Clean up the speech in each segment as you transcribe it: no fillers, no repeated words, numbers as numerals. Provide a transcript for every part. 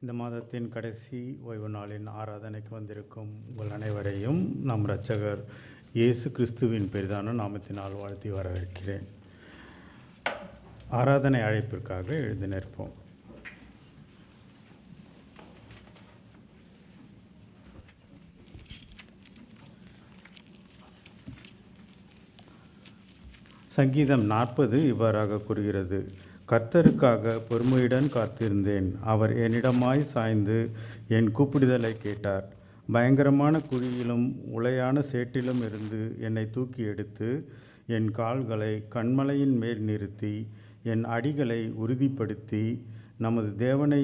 இந்த மாதத்தின் கடைசி ஓய்வு நாளின் ஆராதனைக்கு வந்திருக்கும் உங்கள் அனைவரையும் நம் இரட்சகர் இயேசு கிறிஸ்துவின் பெரிதான நாமத்தினால் வாழ்த்தி வரவேற்கிறேன். ஆராதனை அழைப்பிற்காக எழுந்து நிற்போம். சங்கீதம் 40 இவ்வாறாக கூறுகிறது: கர்த்தருக்காக பொறுமையுடன் காத்திருந்தேன். அவர் என்னிடமாய் சாய்ந்து என் கூப்பிடுதலை கேட்டார். பயங்கரமான குழியிலும் உளையான சேற்றிலும் இருந்து என்னை தூக்கி எடுத்து என் கால்களை கன்மலையின் மேல் நிறுத்தி என் அடிகளை உறுதிப்படுத்தி நமது தேவனை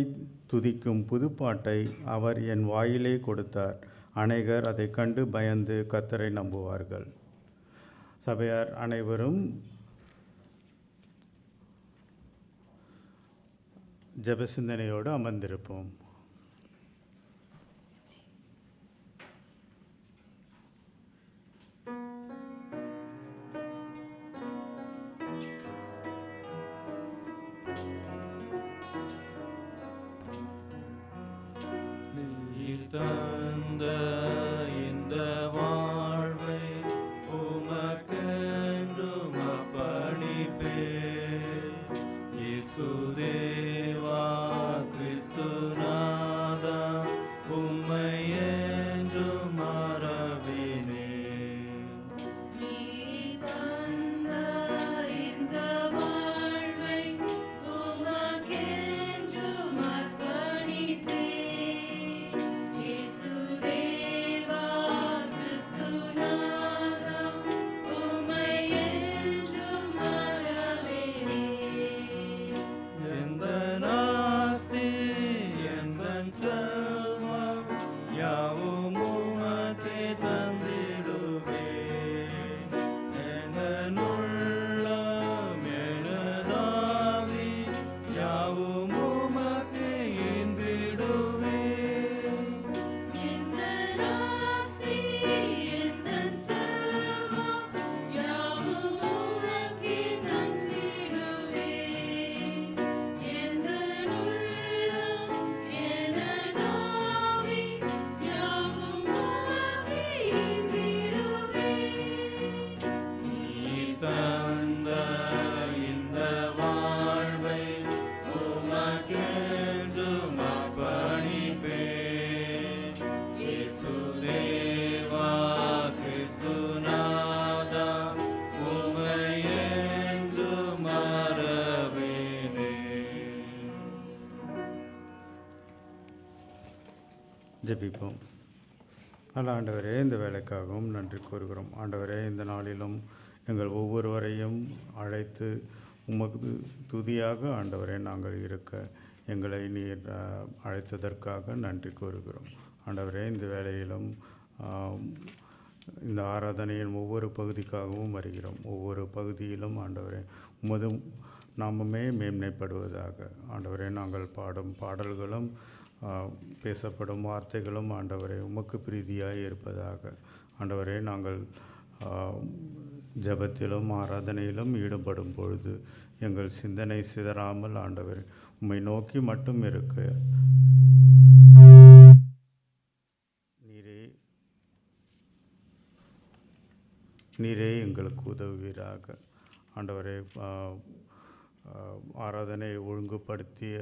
துதிக்கும் புதுப்பாட்டை அவர் என் வாயிலே கொடுத்தார். அநேகர் அதை கண்டு பயந்து கர்த்தரை நம்புவார்கள். சபையார் அனைவரும் ஜெப சிந்தனையோடு அமர்ந்திருப்போம். ஜெபிப்போம். நல்ல ஆண்டவரே, இந்த வேலைக்காகவும் நன்றி கூறுகிறோம். ஆண்டவரே, இந்த நாளிலும் எங்கள் ஒவ்வொருவரையும் அழைத்து உமது துதியாக ஆண்டவரே நாங்கள் இருக்க எங்களை நீர் அழைத்ததற்காக நன்றி கூறுகிறோம். ஆண்டவரே, இந்த வேளையிலும் இந்த ஆராதனையின் ஒவ்வொரு பகுதிக்காகவும் வருகிறோம். ஒவ்வொரு பகுதியிலும் ஆண்டவரே உமது நாமமே மேன்மைப்படுவதாக. ஆண்டவரே, நாங்கள் பாடும் பாடல்களும் பேசப்படும் வார்த்தைகளும் ஆண்டவரே உமக்கு பிரீதியாய் இருப்பதாக. ஆண்டவரே, நாங்கள் ஜெபத்திலும் ஆராதனையிலும் ஈடுபடும் பொழுது எங்கள் சிந்தனை சிதறாமல் ஆண்டவரே உம்மை நோக்கி மட்டும் இருக்க நீரே எங்களுக்கு உதவுவீராக. ஆண்டவரே, ஆராதனை ஒழுங்குபடுத்திய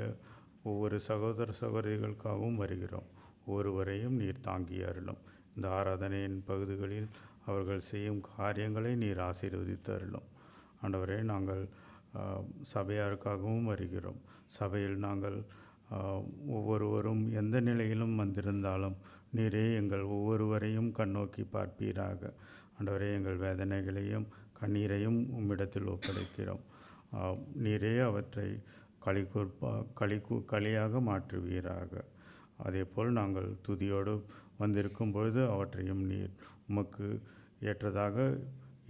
ஒவ்வொரு சகோதர சகோதரிகளுக்காகவும் வருகிறோம். ஒவ்வொருவரையும் நீர் தாங்கி அருளும். இந்த ஆராதனையின் பகுதிகளில் அவர்கள் செய்யும் காரியங்களை நீர் ஆசீர்வதித்து அருளும். ஆண்டவரே, நாங்கள் சபையாருக்காகவும் வருகிறோம். சபையில் நாங்கள் ஒவ்வொருவரும் எந்த நிலையிலும் வந்திருந்தாலும் நீரே எங்கள் ஒவ்வொருவரையும் கண்ணோக்கி பார்ப்பீராக. ஆண்டவரே, எங்கள் வேதனைகளையும் கண்ணீரையும் உம்மிடத்தில் ஒப்படைக்கிறோம். நீரே அவற்றை களியாக மாற்றுவீராக. அதேபோல் நாங்கள் துதியோடு வந்திருக்கும் பொழுது அவற்றையும் நீர் உமக்கு ஏற்றதாக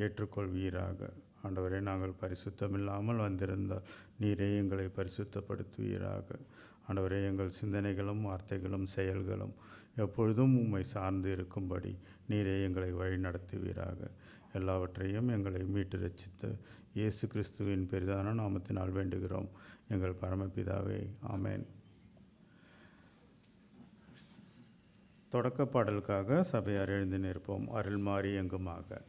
ஏற்றுக்கொள்வீராக. ஆண்டவரே, நாங்கள் பரிசுத்தமில்லாமல் வந்திருந்தால் நீரே எங்களை பரிசுத்தப்படுத்துவீராக. ஆண்டவரே, எங்கள் சிந்தனைகளும் வார்த்தைகளும் செயல்களும் எப்பொழுதும் உம்மை சார்ந்து இருக்கும்படி நீரே எங்களை வழி நடத்துவீராக. எல்லாவற்றையும் எங்களை மீட்டு ரட்சித்த இயேசு கிறிஸ்துவின் பெரிதான நாமத்தினால் வேண்டுகிறோம் எங்கள் பரமபிதாவே, ஆமேன். தொடக்க பாடலுக்காக சபையார் எழுந்து நிற்போம். அருள் மாறி எங்குமாக.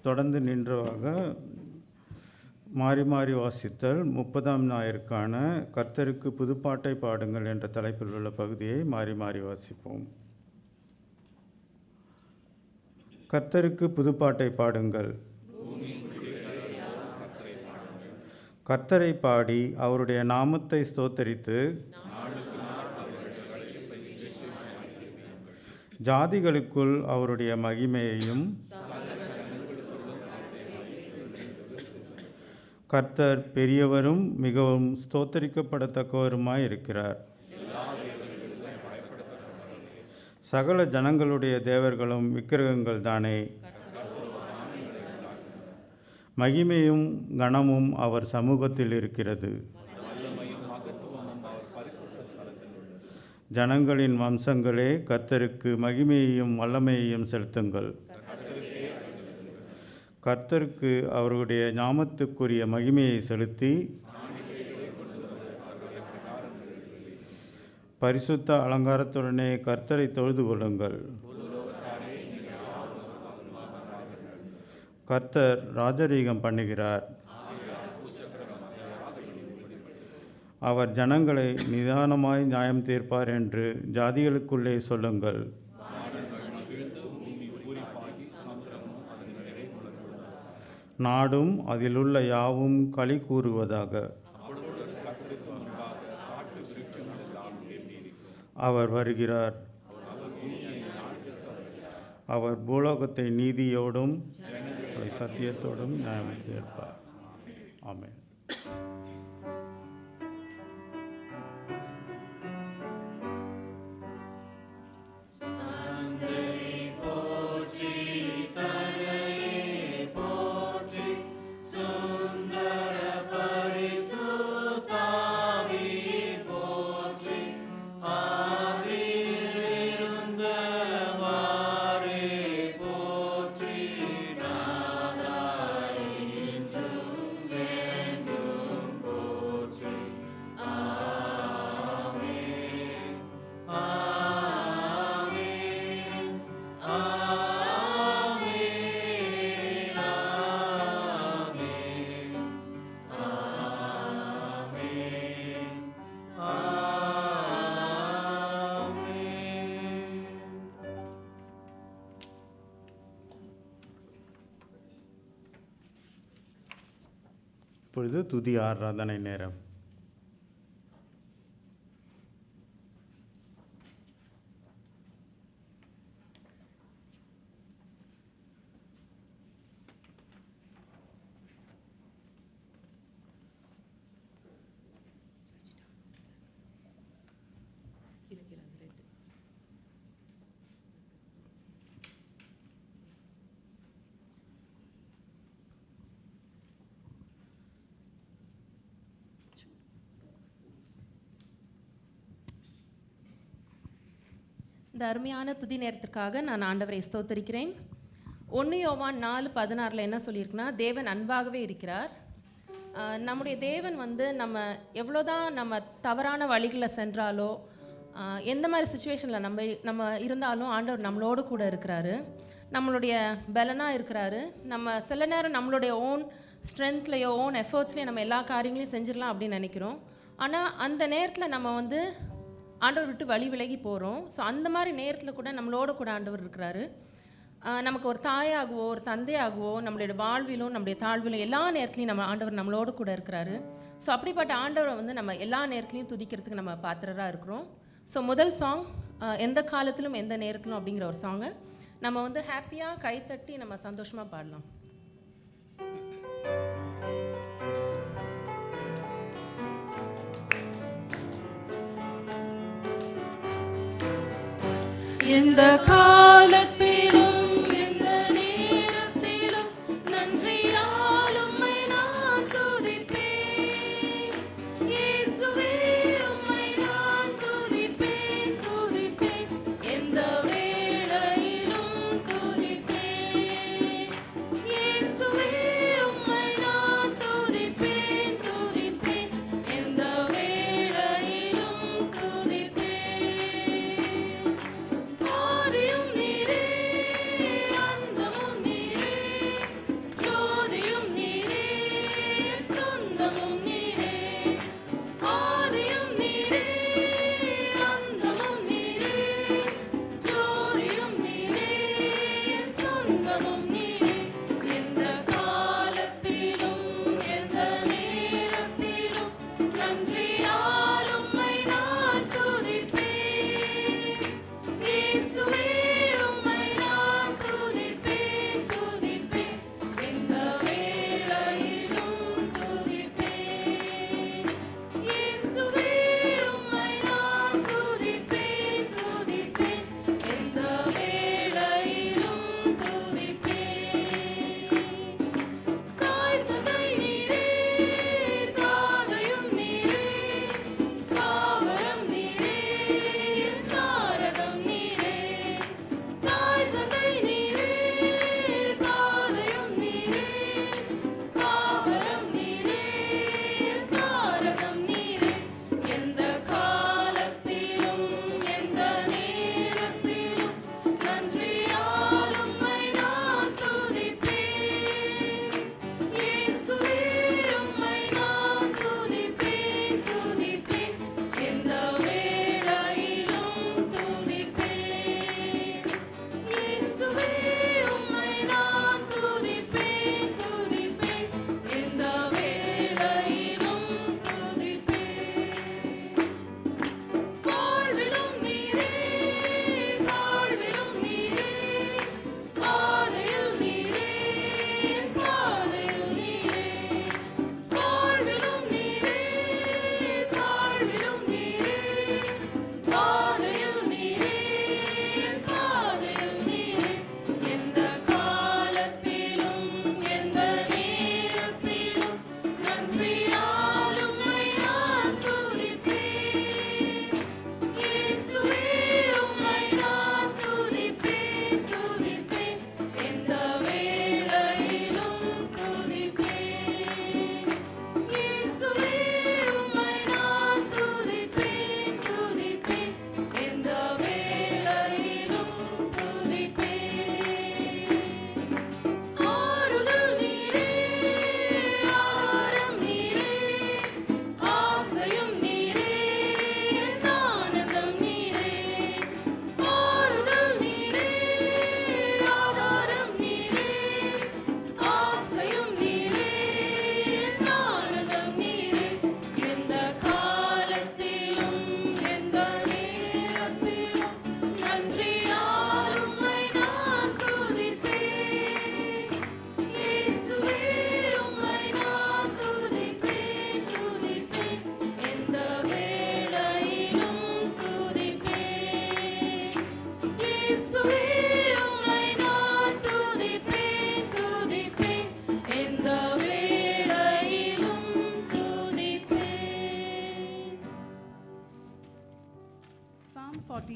தொடர்ந்து நின்றவாக மாறி மாறி வாசித்தல் 30ஆம் ஞாயிற்கான கர்த்தருக்கு புதுப்பாட்டை பாடுங்கள் என்ற தலைப்பில் உள்ள பகுதியை மாறி மாறி வாசிப்போம். கர்த்தருக்கு புதுப்பாட்டை பாடுங்கள். கர்த்தரை பாடி அவருடைய நாமத்தை ஸ்தோத்தரித்து ஜாதிகளுக்குள் அவருடைய மகிமையையும் கர்த்தர் பெரியவரும் மிகவும் ஸ்தோத்தரிக்கப்படத்தக்கவருமாய் இருக்கிறார். சகல ஜனங்களுடைய தேவர்களும் விக்கிரகங்கள் தானே. மகிமையும் கனமும் அவர் சமூகத்தில் இருக்கிறது. ஜனங்களின் வம்சங்களே, கர்த்தருக்கு மகிமையையும் வல்லமையையும் செலுத்துங்கள். கர்த்தருக்கு அவருடைய ஞாமத்துக்குரிய மகிமையை செலுத்தி பரிசுத்த அலங்காரத்துடனே கர்த்தரை தொழுது கொள்ளுங்கள். கர்த்தர் ராஜரீகம் பண்ணுகிறார். அவர் ஜனங்களை நிதானமாய் நியாயம் தீர்ப்பார் என்று ஜாதிகளுக்குள்ளே சொல்லுங்கள். நாடும் அதிலுள்ள யாவும் களி கூறுவதாக. அவர் வருகிறார். அவர் பூலோகத்தை நீதியோடும் சத்தியத்தோடும் நியாயம் தீர்ப்பார். ஆமென். இப்பொழுது துதி ஆராதனை நேரம். இந்த அருமையான துதி நேரத்திற்காக நான் ஆண்டவரை ஸ்தோத்தரிக்கிறேன். 1 யோவான் 4:16 என்ன சொல்லியிருக்குன்னா, தேவன் அன்பாகவே இருக்கிறார். நம்முடைய தேவன் நம்ம எவ்வளோதான் நம்ம தவறான வழிகளில் சென்றாலோ, எந்த மாதிரி சுச்சுவேஷனில் நம்ம இருந்தாலும் ஆண்டவர் நம்மளோடு கூட இருக்கிறாரு. நம்மளுடைய பலனாக இருக்கிறாரு. நம்ம சில நேரம் நம்மளுடைய ஓன் ஸ்ட்ரென்த்லேயோ ஓன் எஃபர்ட்ஸ்லேயோ நம்ம எல்லா காரியங்களையும் செஞ்சிடலாம் அப்படின்னு நினைக்கிறோம். ஆனால் அந்த நேரத்தில் நம்ம ஆண்டவர் விட்டு வழி விலகி போகிறோம். ஸோ அந்த மாதிரி நேரத்தில் கூட நம்மளோட கூட ஆண்டவர் இருக்கிறாரு. நமக்கு ஒரு தாயாகவோ ஒரு தந்தையாகவோ நம்மளுடைய வாழ்விலும் நம்முடைய தாழ்விலும் எல்லா நேரத்துலையும் நம்ம ஆண்டவர் நம்மளோட கூட இருக்கிறாரு. ஸோ அப்படிப்பட்ட ஆண்டவரை நம்ம எல்லா நேரத்துலையும் துதிக்கிறதுக்கு நம்ம பாத்திரராக இருக்கிறோம். ஸோ முதல் சாங் எந்த காலத்திலும் எந்த நேரத்திலும் அப்படிங்கிற ஒரு சாங்கை நம்ம ஹாப்பியாக கைத்தட்டி நம்ம சந்தோஷமாக பாடலாம். எந்த காலத்திலும் எந்த நேரத்திலும் நன்றியால் உம்மை நான் துதிப்பேன். இயேசுவே உம்மை நான் துதிப்பேன் துதிப்பேன். எந்த வேளையிலும் துதிப்பேன். இயேசுவே உம்மை நான் துதிப்பேன் துதிப்பேன். எந்த வேளையிலும் துதிப்பேன். ஆதியும் நீரே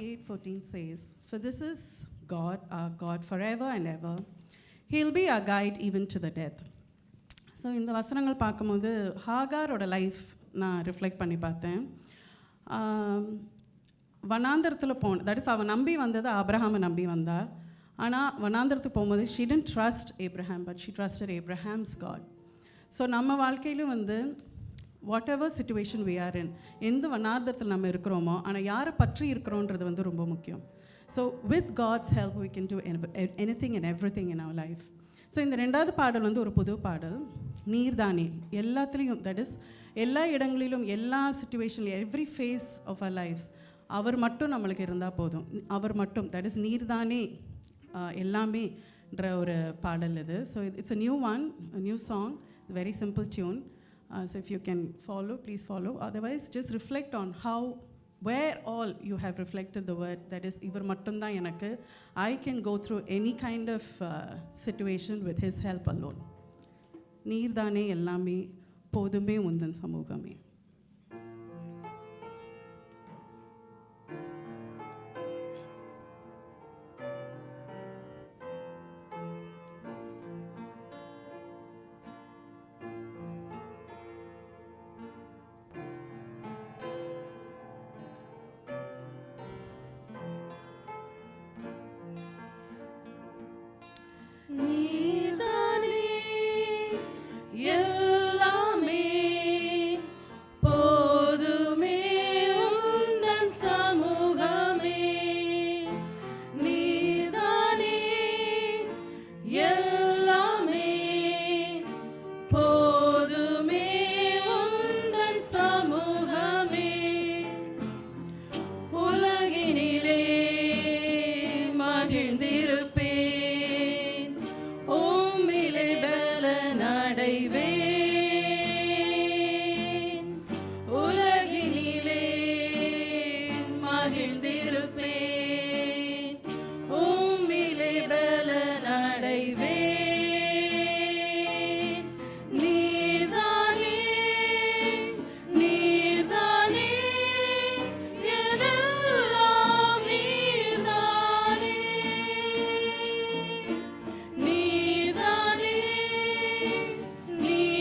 28:14 says, "For this is God, our God, forever and ever. He'll be our guide even to the death." So இந்த வசனங்கள் பார்க்கும்போது ஹாகாரோட லைஃப் நான் ரிஃப்ளெக்ட் பண்ணி பார்த்தேன். வனாந்தரத்தில் தட் இஸ் அவன் நம்பி வந்தது ஆபிரஹாமை நம்பி வந்தா. ஆனால் வனாந்தரத்துக்கு போகும்போது she didn't trust Abraham, but she trusted Abraham's God. So நம்ம வாழ்க்கையிலும் வந்து whatever situation we are in, எந்த வனாந்தரத்தில் நம்ம இருக்கிறோமோ ஆனால் யாரை பற்றி இருக்கிறோன்றது வந்து ரொம்ப முக்கியம். So with God's help we can do anything and everything in our life. So இந்த ரெண்டாவது பாடல் வந்து ஒரு புது பாடல், நீர்தானே. எல்லாத்துலேயும், தட் இஸ் எல்லா இடங்களிலும், எல்லா சிச்சுவேஷன்லையும், every phase of our lives அவர் மட்டும் நம்மளுக்கு இருந்தால் போதும். அவர் மட்டும், தட் இஸ் நீர்தானே எல்லாமேன்ற ஒரு பாடல் இது. So it's a new one, new song, very simple tune. So if you can follow, please follow. Otherwise, just reflect on how, where all you have reflected the word, that is, ivar mattum da enakku, I can go through any kind of situation with his help alone. நீர்தானே எல்லாமே, போதுமே உந்தன் சமூகமே. நீதானே எல்லாமே, போதுமே உந்தன் சமூகமே. நீதானே எல்லாமே, போதுமே உந்தன் சமூகமே. உலகினிலே மகிழ்ந்திருப்பேன், உம்மிலே பலனடைவேன். உலகினிலே மகிழ்ந்திருப்பேன், உம்மிலே பலனடைவேன். நீர்தானே, நீர்தானே, எல்லாம் நீர்தானே. நீர்தானே, நீர்தானே,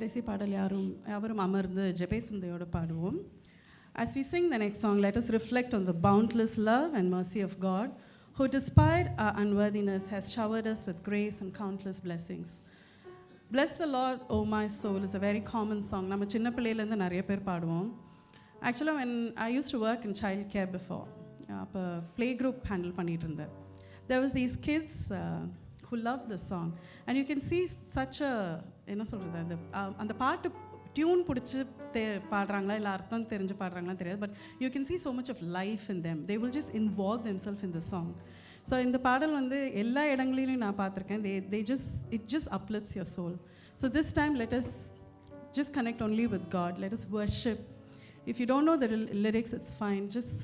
கடைசி பாடல் யாவரும் அமர்ந்து ஜெபேசந்தையோடு பாடுவோம். As we sing the next song, let us reflect on the boundless love and mercy of God, who despite our unworthiness has showered us with grace and countless blessings. Bless the Lord, O my soul is a very common song. நம்ம சின்ன பிள்ளையிலேருந்து நிறைய பேர் பாடுவோம். Actually, when I used to work in child care before, அப்போ play group handle பண்ணிகிட்டு இருந்தேன். There was these kids who loved this song. And you can see such a, என்ன சொல்கிறது, அந்த பாட்டு டியூன் பிடிச்சி பாடுறாங்களா இல்லை அர்த்தம் தெரிஞ்சு பாடுறாங்களா தெரியாது, but you can see so much of life in them. They will just involve themselves in the song. So இந்த பாடல் வந்து எல்லா இடங்களிலும் நான் பார்த்துருக்கேன். It just uplifts your soul. So this time let us just connect only with God. Let us worship. If you don't know the lyrics, it's fine. Just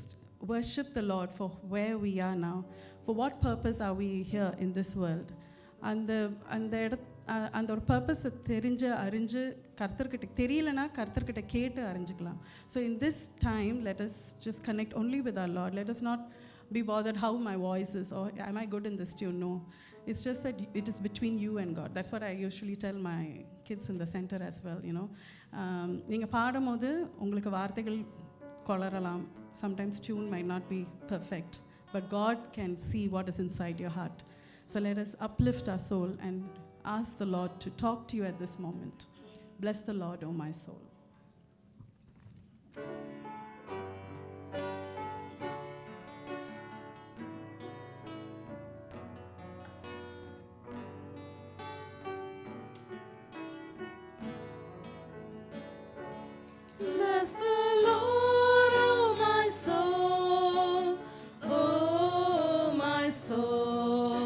worship the Lord for where we are now. For what purpose are we here in this world? அந்த ஒரு பர்பஸை அறிஞ்சு கர்த்தர்கிட்ட தெரியலனா கர்த்தர்கிட்ட கேட்டு அறிஞ்சிக்கலாம். So in this time let us just connect only with our lord. Let us not be bothered how my voice is or am I good in this tune. No, it's just that it is between you and God. That's what I usually tell my kids in the center as well, you know. நீங்கள் பாடும்போது உங்களுக்கு வார்த்தைகள் கொளறலாம். Sometimes tune might not be perfect, but God can see what is inside your heart. So let us uplift our soul and ask the Lord to talk to you at this moment. Bless the Lord, O my soul. Bless the Lord, oh my soul, oh my soul,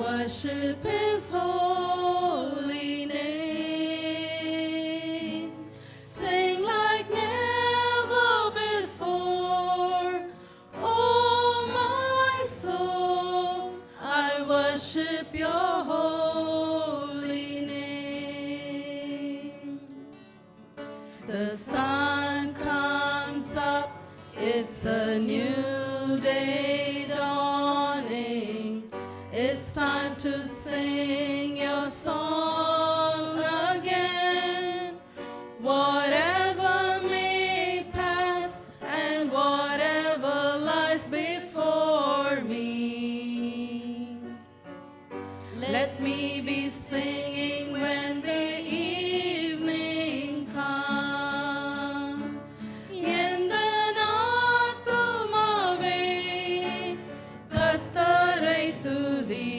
worship His holy name. Sing like never before, oh my soul, I worship your holy name. The sun comes up, it's a new day dawning. It's time to sing your song again. Whatever may pass and whatever lies before me, let me be singing when the evening comes. எந்த ஆத்துமாவே கர்த்தரை துதி,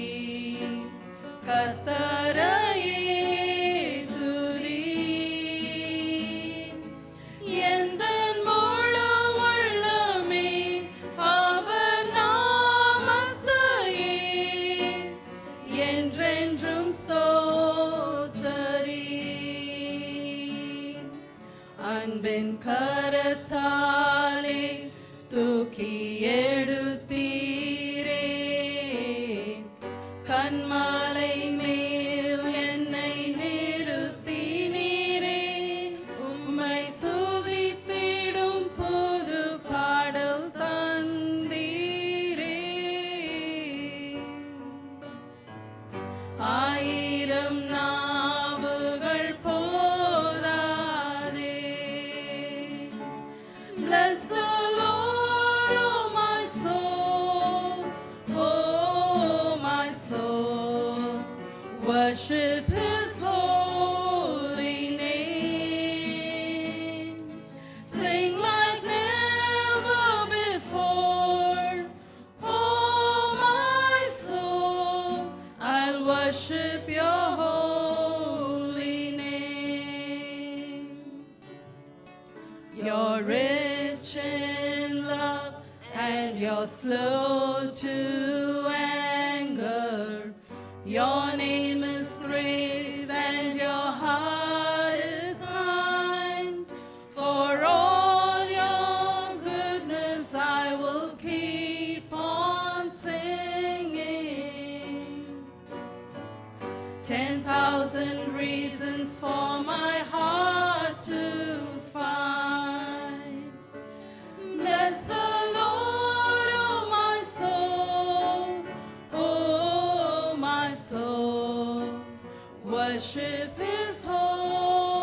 கர்த்தரையே துதி. எந்த முழு உள்ளமே அவர் நாமத்தையே என்றென்றும் ஸ்தோத்தரி. அன்பின் கரத்தாலே தூக்கி எடுத்தீரே, கண்மலை மேல் என்னை நிறுத்தினீரே. உம்மை துதித்திடும் புது பாடல் தந்தீரே. ஆயிரம் நாவுகள் போதாதே. Bless the Lord, oh my soul, oh my soul, worship His holy name. Sing like never before, oh my soul, I'll worship your holy name. You're rich in love and you're slow to anger. Your name is great and your heart is kind. For all your goodness I will keep on singing. 10,000 reasons for my heart to find. Bless the Lord, oh my soul, oh my soul, worship His holy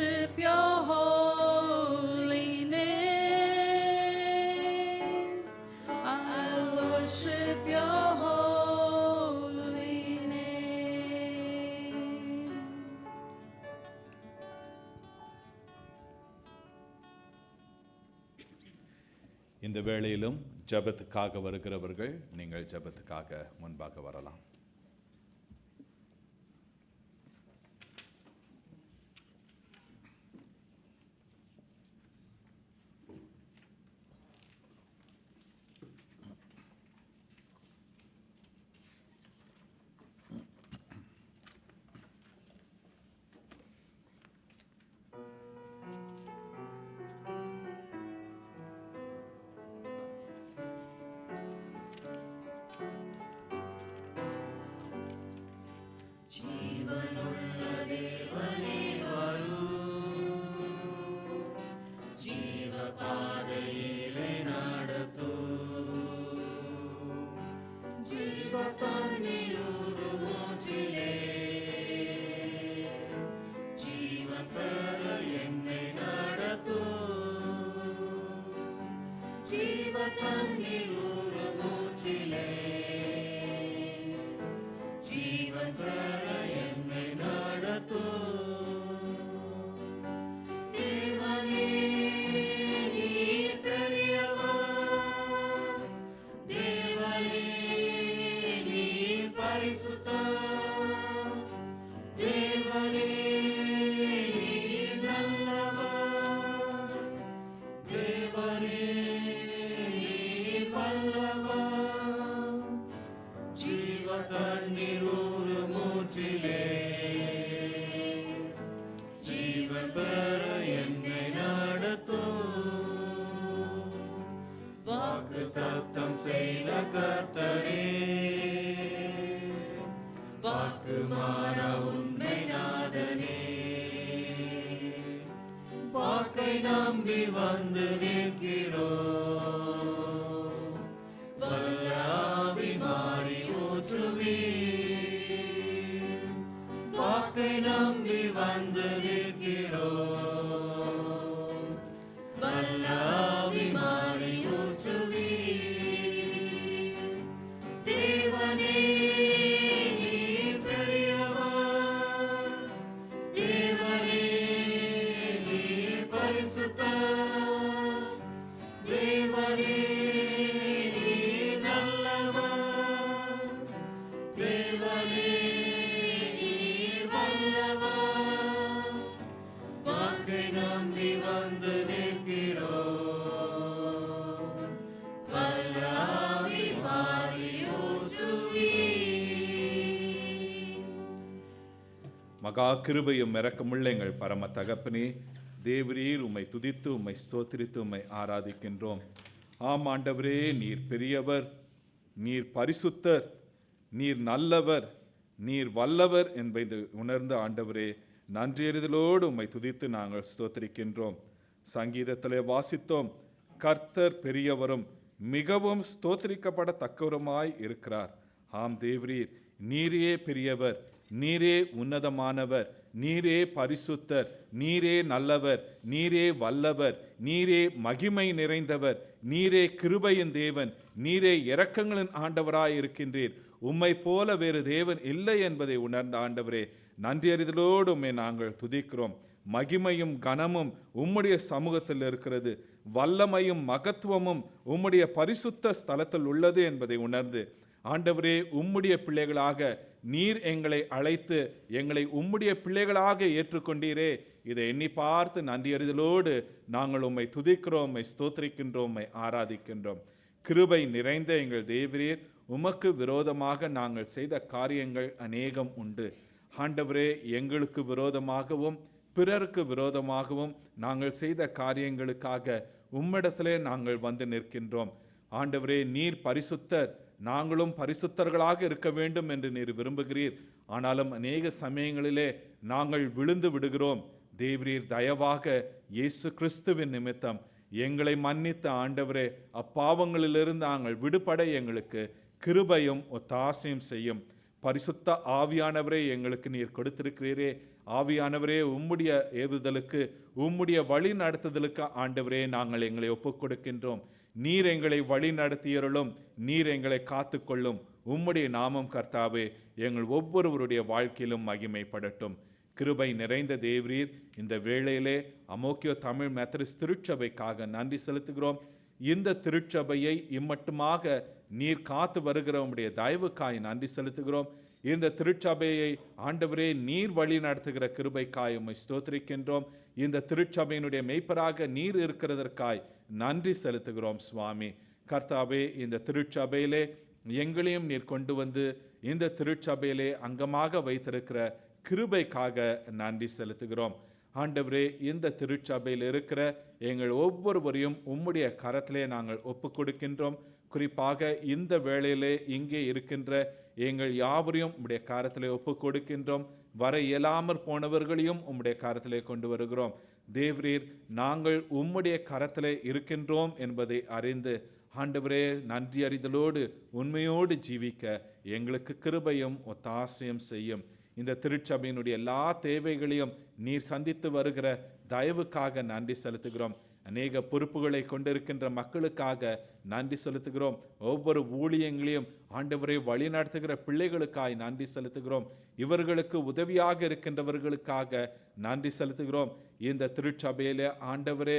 worship your holy name. I'll worship your holy name. இந்த வேளையிலும் ஜெபத்துக்காக வருகிறவர்கள் நீங்கள் ஜெபத்துக்காக முன்பாக வரலாம். மகா கிருபையும் இரக்கமுள்ள எங்கள் பரம தகப்பனே, தேவரீர் உம்மை துதித்து உம்மை ஸ்தோத்திரித்து உம்மை ஆராதிக்கின்றோம். ஆம் ஆண்டவரே, நீர் பெரியவர், நீர் பரிசுத்தர், நீர் நல்லவர், நீர் வல்லவர் என்பதை உணர்ந்த ஆண்டவரே, நன்றியறிதலோடு உம்மை துதித்து நாங்கள் ஸ்தோத்திரிக்கின்றோம். சங்கீதத்திலே வாசித்தோம், கர்த்தர் பெரியவரும் மிகவும் ஸ்தோத்திரிக்கப்படத்தக்கவருமாய் இருக்கிறார். ஆம் தேவரீர், நீரே பெரியவர், நீரே உன்னதமானவர், நீரே பரிசுத்தர், நீரே நல்லவர், நீரே வல்லவர், நீரே மகிமை நிறைந்தவர், நீரே கிருபையின் தேவன், நீரே இரக்கங்களின் ஆண்டவராய் இருக்கின்றீர். உம்மை போல வேறு தேவன் இல்லை என்பதை உணர்ந்த ஆண்டவரே, நன்றியறிதலோடு உம்மை நாங்கள் துதிக்கிறோம். மகிமையும் கனமும் உம்முடைய சமூகத்தில் இருக்கிறது, வல்லமையும் மகத்துவமும் உம்முடைய பரிசுத்த ஸ்தலத்தில் உள்ளது என்பதை உணர்ந்து ஆண்டவரே, உம்முடைய பிள்ளைகளாக நீர் எங்களை அழைத்து எங்களை உம்முடைய பிள்ளைகளாக ஏற்றுக்கொண்டீரே, இதை எண்ணி பார்த்து நன்றியறிதலோடு நாங்கள் உம்மை துதிக்கிறோம், உம்மை ஸ்தோத்திரிக்கின்றோம், உம்மை ஆராதிக்கின்றோம். கிருபை நிறைந்த எங்கள் தேவரீர், உமக்கு விரோதமாக நாங்கள் செய்த காரியங்கள் அநேகம் உண்டு. ஆண்டவரே, எங்களுக்கு விரோதமாகவும் பிறருக்கு விரோதமாகவும் நாங்கள் செய்த காரியங்களுக்காக உம்மிடத்திலே நாங்கள் வந்து நிற்கின்றோம். ஆண்டவரே, நீர் பரிசுத்தர், நாங்களும் பரிசுத்தர்களாக இருக்க வேண்டும் என்று நீர் விரும்புகிறீர். ஆனாலும் அநேக சமயங்களிலே நாங்கள் விழுந்து விடுகிறோம். தேவரீர் தயவாக இயேசு கிறிஸ்துவின் நிமித்தம் எங்களை மன்னித்த ஆண்டவரே, அப்பாவங்களிலிருந்து நாங்கள் விடுபட எங்களுக்கு கிருபையும் ஒத்தாசையும் செய்யும். பரிசுத்த ஆவியானவரே எங்களுக்கு நீர் கொடுத்திருக்கிறீரே. ஆவியானவரே, உம்முடைய ஏவுதலுக்கு, உம்முடைய வழி நடத்துதலுக்கு ஆண்டவரே நாங்கள் எங்களை ஒப்புக் கொடுக்கின்றோம். நீர் எங்களை வழி நடத்தியருளும், நீர் எங்களை காத்துக்கொள்ளும். உம்முடைய நாமம் கர்த்தாவே எங்கள் ஒவ்வொருவருடைய வாழ்க்கையிலும் மகிமைப்படட்டும். கிருபை நிறைந்த தேவரீர், இந்த வேளையிலே அமோக்கியோ தமிழ் மெத்தடிஸ்ட் திருச்சபைக்காக நன்றி செலுத்துகிறோம். இந்த திருச்சபையை இம்மட்டுமாக நீர் காத்து வருகிற உம்முடைய தயவுக்காய் நன்றி செலுத்துகிறோம். இந்த திருச்சபையை ஆண்டவரே நீர் வழி நடத்துகிற கிருபைக்காய் உம்மை ஸ்தோத்திரிக்கின்றோம். இந்த திருச்சபையினுடைய மெய்ப்பராக நீர் இருக்கிறதற்காய் நன்றி செலுத்துகிறோம் சுவாமி. கர்த்தாவே, இந்த திருச்சபையிலே எங்களையும் நீர் கொண்டு வந்து இந்த திருச்சபையிலே அங்கமாக வைத்திருக்கிற கிருபைக்காக நன்றி செலுத்துகிறோம். ஆண்டவரே, இந்த திருச்சபையில் இருக்கிற எங்கள் ஒவ்வொருவரையும் உம்முடைய கரத்திலே நாங்கள் ஒப்பு கொடுக்கின்றோம். குறிப்பாக இந்த வேளையிலே இங்கே இருக்கின்ற எங்கள் யாவரையும் உம்முடைய கரத்திலே ஒப்பு கொடுக்கின்றோம். வர இயலாமற் போனவர்களையும் உம்முடைய கரத்திலே கொண்டு வருகிறோம். தேவரீர், நாங்கள் உம்முடைய கரத்திலே இருக்கின்றோம் என்பதை அறிந்து ஆண்டவரே நன்றி அறிதலோடு உண்மையோடு ஜீவிக்க எங்களுக்கு கிருபையும் ஒத்தாசையும் செய்யும். இந்த திருச்சபையினுடைய எல்லா தேவைகளையும் நீர் சந்தித்து வருகிற தயவுக்காக நன்றி செலுத்துகிறோம். அநேக பொறுப்புகளை கொண்டிருக்கின்ற மக்களுக்காக நன்றி செலுத்துகிறோம். ஒவ்வொரு ஊழியங்களையும் ஆண்டவரை வழி நடத்துகிற பிள்ளைகளுக்காய் நன்றி செலுத்துகிறோம். இவர்களுக்கு உதவியாக இருக்கின்றவர்களுக்காக நன்றி செலுத்துகிறோம். இந்த திருச்சபையிலே ஆண்டவரே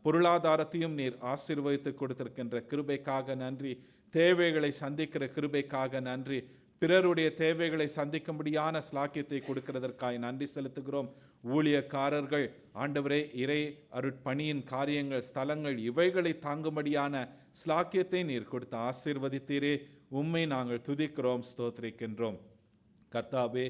பொருளாதாரத்தையும் நீர் ஆசீர்வதித்து கொடுத்திருக்கின்ற கிருபைக்காக நன்றி. தேவைகளை சந்திக்கிற கிருபைக்காக நன்றி. பிறருடைய தேவைகளை சந்திக்கும்படியான ஸ்லாக்கியத்தை கொடுக்கிறதற்காய் நன்றி செலுத்துகிறோம். ஊழியக்காரர்கள் ஆண்டவரே இறை அருட்பணியின் காரியங்கள், ஸ்தலங்கள் இவைகளை தாங்கும்படியான ஸ்லாக்கியத்தை நீர் கொடுத்து ஆசீர்வதித்தீரே. உம்மை நாங்கள் துதிக்கிறோம், ஸ்தோத்திரிக்கின்றோம். கர்த்தாவே,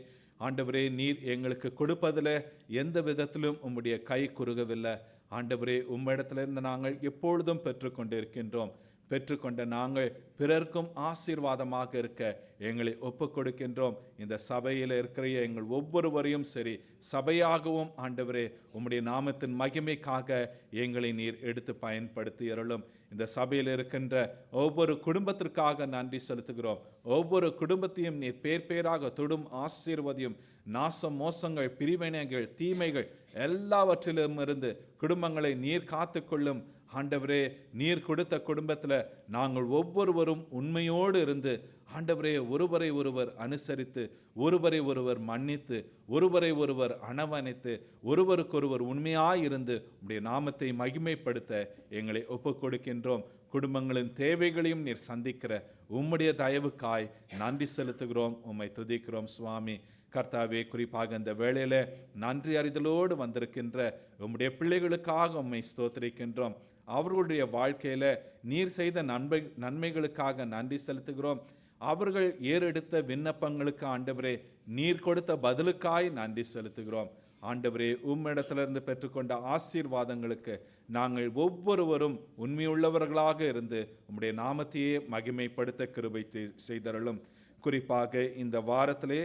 ஆண்டவரே, நீர் எங்களுக்கு கொடுப்பதில் எந்த விதத்திலும் உம்முடைய கை குறுகவில்லை. ஆண்டவரே, உம்மிடத்திலிருந்து நாங்கள் எப்பொழுதும் பெற்றுக்கொண்டிருக்கின்றோம். பெற்றுக்கொண்ட நாங்கள் பிறர்க்கும் ஆசீர்வாதமாக இருக்க எங்களை ஒப்பு கொடுக்கின்றோம். இந்த சபையில் இருக்கிற எங்கள் ஒவ்வொருவரையும் சரி, சபையாகவும் ஆண்டவரே உம்முடைய நாமத்தின் மகிமைக்காக எங்களை நீர் எடுத்து பயன்படுத்தி அருளும். இந்த சபையில் இருக்கின்ற ஒவ்வொரு குடும்பத்திற்காக நன்றி செலுத்துகிறோம். ஒவ்வொரு குடும்பத்தையும் நீர் பேர் பேராக தொடும் ஆசீர்வதியும். நாசம், மோசங்கள், பிரிவினைகள், தீமைகள் எல்லாவற்றிலும் இருந்து குடும்பங்களை நீர் காத்துக்கொள்ளும். ஆண்டவரே, நீர் கொடுத்த குடும்பத்தில் நாங்கள் ஒவ்வொருவரும் உண்மையோடு இருந்து ஆண்டவரே ஒருவரை ஒருவர் அனுசரித்து, ஒருவரை ஒருவர் மன்னித்து, ஒருவரை ஒருவர் அணவணைத்து, ஒருவருக்கொருவர் உண்மையாயிருந்து உம்முடைய நாமத்தை மகிமைப்படுத்த எங்களை ஒப்புக் கொடுக்கின்றோம். குடும்பங்களின் தேவைகளையும் நீர் சந்திக்கிற உம்முடைய தயவுக்காய் நன்றி செலுத்துகிறோம், உம்மை துதிக்கிறோம் சுவாமி. கர்த்தாவே, குறிப்பாக இந்த வேளையில் நன்றி அறிதலோடு வந்திருக்கின்ற உம்முடைய பிள்ளைகளுக்காக உம்மை ஸ்தோத்திரிக்கின்றோம். அவர்களுடைய வாழ்க்கையில் நீர் செய்த நன்மைகளுக்காக நன்றி செலுத்துகிறோம். அவர்கள் ஏறெடுத்த விண்ணப்பங்களுக்கு ஆண்டவரே நீர் கொடுத்த பதிலுக்காய் நன்றி செலுத்துகிறோம். ஆண்டவரே, உம்மிடத்திலிருந்து பெற்றுக்கொண்ட ஆசீர்வாதங்களுக்கு நாங்கள் ஒவ்வொருவரும் உண்மையுள்ளவர்களாக இருந்து உம்முடைய நாமத்தையே மகிமைப்படுத்த கிருபை செய்தருளும். குறிப்பாக இந்த வாரத்திலே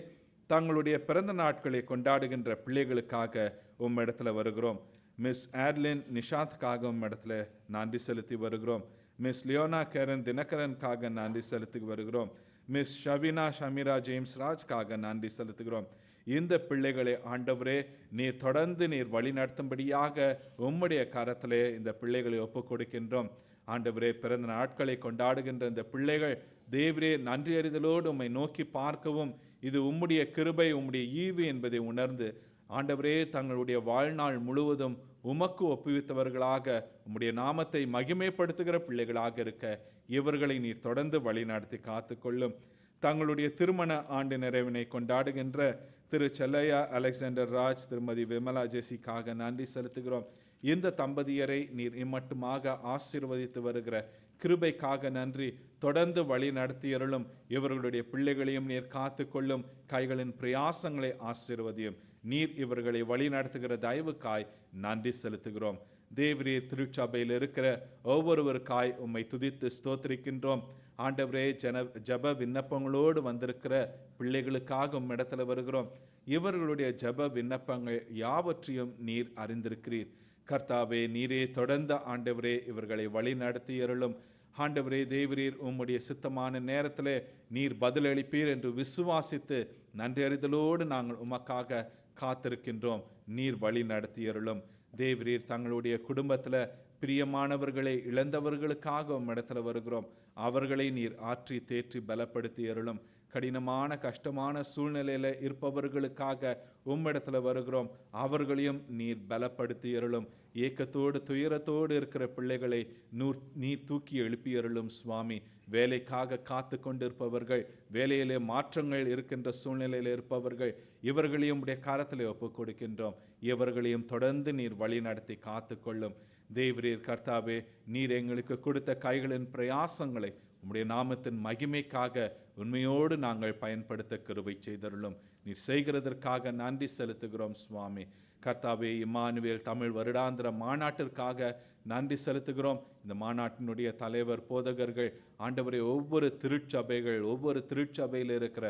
தங்களுடைய பிறந்த நாட்களை கொண்டாடுகின்ற பிள்ளைகளுக்காக உம்மிடத்தில் வருகிறோம். மிஸ் ஆட்லின் நிஷாந்த்காக உம்மிடத்தில் நன்றி செலுத்தி வருகிறோம். மிஸ் லியோனா கேரன் தினகரனுக்காக நன்றி செலுத்தி வருகிறோம். மிஸ் ஷவினா ஷமீரா ஜேம்ஸ் ராஜ்காக நன்றி செலுத்துகிறோம். இந்த பிள்ளைகளை ஆண்டவரே நீர் தொடர்ந்து நீர் வழி நடத்தும்படியாக உம்முடைய கரத்திலே இந்த பிள்ளைகளை ஒப்புக் கொடுக்கின்றோம். ஆண்டவரே, பிறந்த நாட்களை கொண்டாடுகின்ற இந்த பிள்ளைகள் தேவரே நன்றி அறிதலோடு உம்மை நோக்கி பார்க்கவும், இது உம்முடைய கிருபை, உம்முடைய ஈவு என்பதை உணர்ந்து ஆண்டவரே தங்களுடைய வாழ்நாள் முழுவதும் உமக்கு ஒப்புவித்தவர்களாக உம்முடைய நாமத்தை மகிமைப்படுத்துகிற பிள்ளைகளாக இருக்க இவர்களை நீர் தொடர்ந்து வழி நடத்தி காத்துக்கொள்ளும். தங்களுடைய திருமண ஆண்டு நிறைவினை கொண்டாடுகின்ற திரு செல்லையா அலெக்சாண்டர் ராஜ், திருமதி விமலா ஜெசிக்காக நன்றி செலுத்துகிறோம். இந்த தம்பதியரை நீர் இம்மட்டுமாக ஆசீர்வதித்து வருகிற கிருபைக்காக நன்றி. தொடர்ந்து வழி நடத்தியருளும். இவர்களுடைய பிள்ளைகளையும் நீர் காத்துக்கொள்ளும். கைகளின் பிரயாசங்களை ஆசீர்வதியும். நீர் இவர்களை வழி நடத்துகிற தயவுக்காய் நன்றி செலுத்துகிறோம். தேவரீர், திருச்சபையில் இருக்கிற ஒவ்வொருவருக்காய் உம்மை துதித்து ஸ்தோத்திரிக்கின்றோம். ஆண்டவரே, ஜப விண்ணப்பங்களோடு வந்திருக்கிற பிள்ளைகளுக்காக உம்மிடத்துல வருகிறோம். இவர்களுடைய ஜப விண்ணப்பங்கள் யாவற்றையும் நீர் அறிந்திருக்கிறீர். கர்த்தாவே, நீரே தொடர்ந்த ஆண்டவரே இவர்களை வழி நடத்தி அருளும். ஆண்டவரே தேவரீர் உம்முடைய சித்தமான நேரத்தில் நீர் பதிலளிப்பீர் என்று விசுவாசித்து நன்றி அறிதலோடு நாங்கள் உமக்காக காத்திருக்கின்றோம். நீர் வழி நடத்தியருளும். தேவரீர் தங்களுடைய குடும்பத்தில் பிரியமானவர்களை இழந்தவர்களுக்காக உம்மிடத்தில் வருகிறோம். அவர்களை நீர் ஆற்றி தேற்றி பலப்படுத்தி அருளும். கடினமான கஷ்டமான சூழ்நிலையில் இருப்பவர்களுக்காக உம்மிடத்தில் வருகிறோம். அவர்களையும் நீர் பலப்படுத்தி அருளும். ஏக்கத்தோடு துயரத்தோடு இருக்கிற பிள்ளைகளை நீர் தூக்கி எழுப்பி அருளும் சுவாமி. வேலைக்காக காத்து கொண்டிருப்பவர்கள், வேலையிலே மாற்றங்கள் இருக்கின்ற சூழ்நிலையில் இருப்பவர்கள், இவர்களையும் உடைய கரத்திலே ஒப்புக் கொடுக்கின்றோம். இவர்களையும் தொடர்ந்து நீர் வழி நடத்தி காத்து கொள்ளும். தேவரீர் கர்த்தாவே, நீர் எங்களுக்கு கொடுத்த கைகளின் பிரயாசங்களை உம்முடைய நாமத்தின் மகிமைக்காக உண்மையோடு நாங்கள் பயன்படுத்த கிருபை செய்தருளும். நீர் செய்கிறதற்காக நன்றி செலுத்துகிறோம் சுவாமி. கர்த்தாவே, இம்மானுவேல் தமிழ் வருடாந்திர மாநாட்டிற்காக நன்றி செலுத்துகிறோம். இந்த மாநாட்டினுடைய தலைவர், போதகர்கள், ஆண்டவரே, ஒவ்வொரு திருச்சபையில் இருக்கிற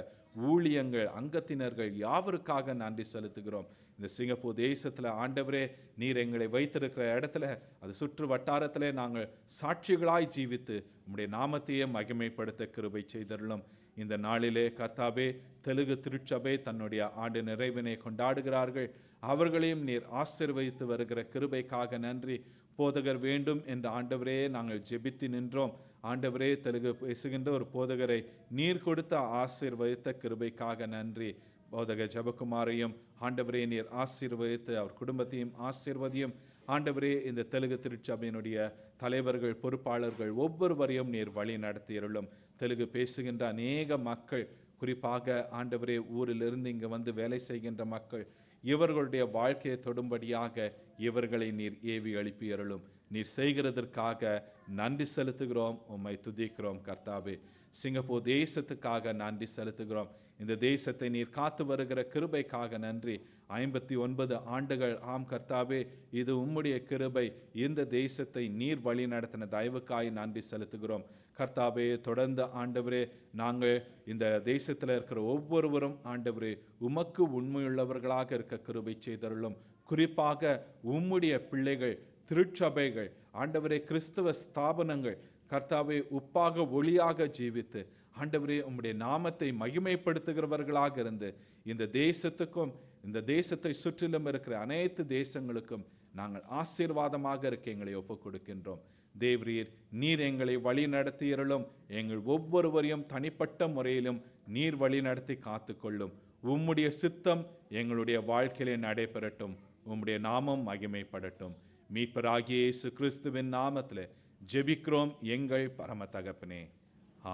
ஊழியங்கள், அங்கத்தினர்கள் யாவருக்காக நன்றி செலுத்துகிறோம். இந்த சிங்கப்பூர் தேசத்தில் ஆண்டவரே, நீர் எங்களை வைத்திருக்கிற இடத்துல, அது சுற்று வட்டாரத்திலே நாங்கள் சாட்சிகளாய் ஜீவித்து உம்முடைய நாமத்தையே மகிமைப்படுத்த கிருபை செய்தருளும். இந்த நாளிலே கர்த்தாவே, தெலுங்கு திருச்சபை தன்னுடைய ஆண்டு நிறைவினை கொண்டாடுகிறார்கள். அவர்களையும் நீர் ஆசீர்வதித்து வருகிற கிருபைக்காக நன்றி. போதகர் வேண்டும் என்ற ஆண்டவரே நாங்கள் ஜெபித்து நின்றோம். ஆண்டவரே, தெலுங்கு பேசுகின்ற ஒரு போதகரை நீர் கொடுத்த ஆசீர்வதித்த கிருபைக்காக நன்றி. போதக ஜெபகுமாரையும் ஆண்டவரே நீர் ஆசீர்வதித்து அவர் குடும்பத்தையும் ஆசீர்வதியும். ஆண்டவரே, இந்த தெலுங்கு திருச்சபையினுடைய தலைவர்கள், பொறுப்பாளர்கள் ஒவ்வொருவரையும் நீர் வழி நடத்தியருளும். தெலுங்கு பேசுகின்ற அநேக மக்கள், குறிப்பாக ஆண்டவரே ஊரிலிருந்து இங்கே வந்து வேலை செய்கின்ற மக்கள், இவர்களுடைய வாழ்க்கையை தொடும்படியாக இவர்களை நீர் ஏவி எழுப்பியருளும். நீர் செய்கிறதற்காக நன்றி செலுத்துகிறோம். உம்மை துதிக்கிறோம் கர்த்தாவே. சிங்கப்பூர் தேசத்துக்காக நன்றி செலுத்துகிறோம். இந்த தேசத்தை நீர் காத்து வருகிற கிருபைக்காக நன்றி. 59 ஆண்டுகள், ஆம் கர்த்தாவே, இது உம்முடைய கிருபை. இந்த தேசத்தை நீர் வழி நடத்தின தயவுக்காய் நன்றி செலுத்துகிறோம் கர்த்தாவே. தொடர்ந்து ஆண்டவரே, நாங்கள் இந்த தேசத்தில் இருக்கிற ஒவ்வொருவரும் ஆண்டவரே உமக்கு உண்மையுள்ளவர்களாக இருக்க கிருபை செய்தருளும். குறிப்பாக உம்முடைய பிள்ளைகள், திருச்சபைகள், ஆண்டவரே கிறிஸ்தவ ஸ்தாபனங்கள் கர்த்தாவே உப்பாக ஒளியாக ஜீவித்து ஆண்டவரே உம்முடைய நாமத்தை மகிமைப்படுத்துகிறவர்களாக இருந்து இந்த தேசத்துக்கும் இந்த தேசத்தை சுற்றிலும் இருக்கிற அனைத்து தேசங்களுக்கும் நாங்கள் ஆசீர்வாதமாக இருக்க எங்களை ஒப்புக் கொடுக்கின்றோம். தேவரீர், நீர் எங்களை வழி நடத்தியருளும். எங்கள் ஒவ்வொருவரையும் தனிப்பட்ட முறையிலும் நீர் வழி நடத்தி காத்துக்கொள்ளும். உம்முடைய சித்தம் எங்களுடைய வாழ்க்கையிலே நடைபெறட்டும். உம்முடைய நாமம் மகிமைப்படட்டும். மீட்பராகிய இயேசு கிறிஸ்துவின் நாமத்தில் ஜெபிக்கிறோம் எங்கள் பரம தகப்பனே,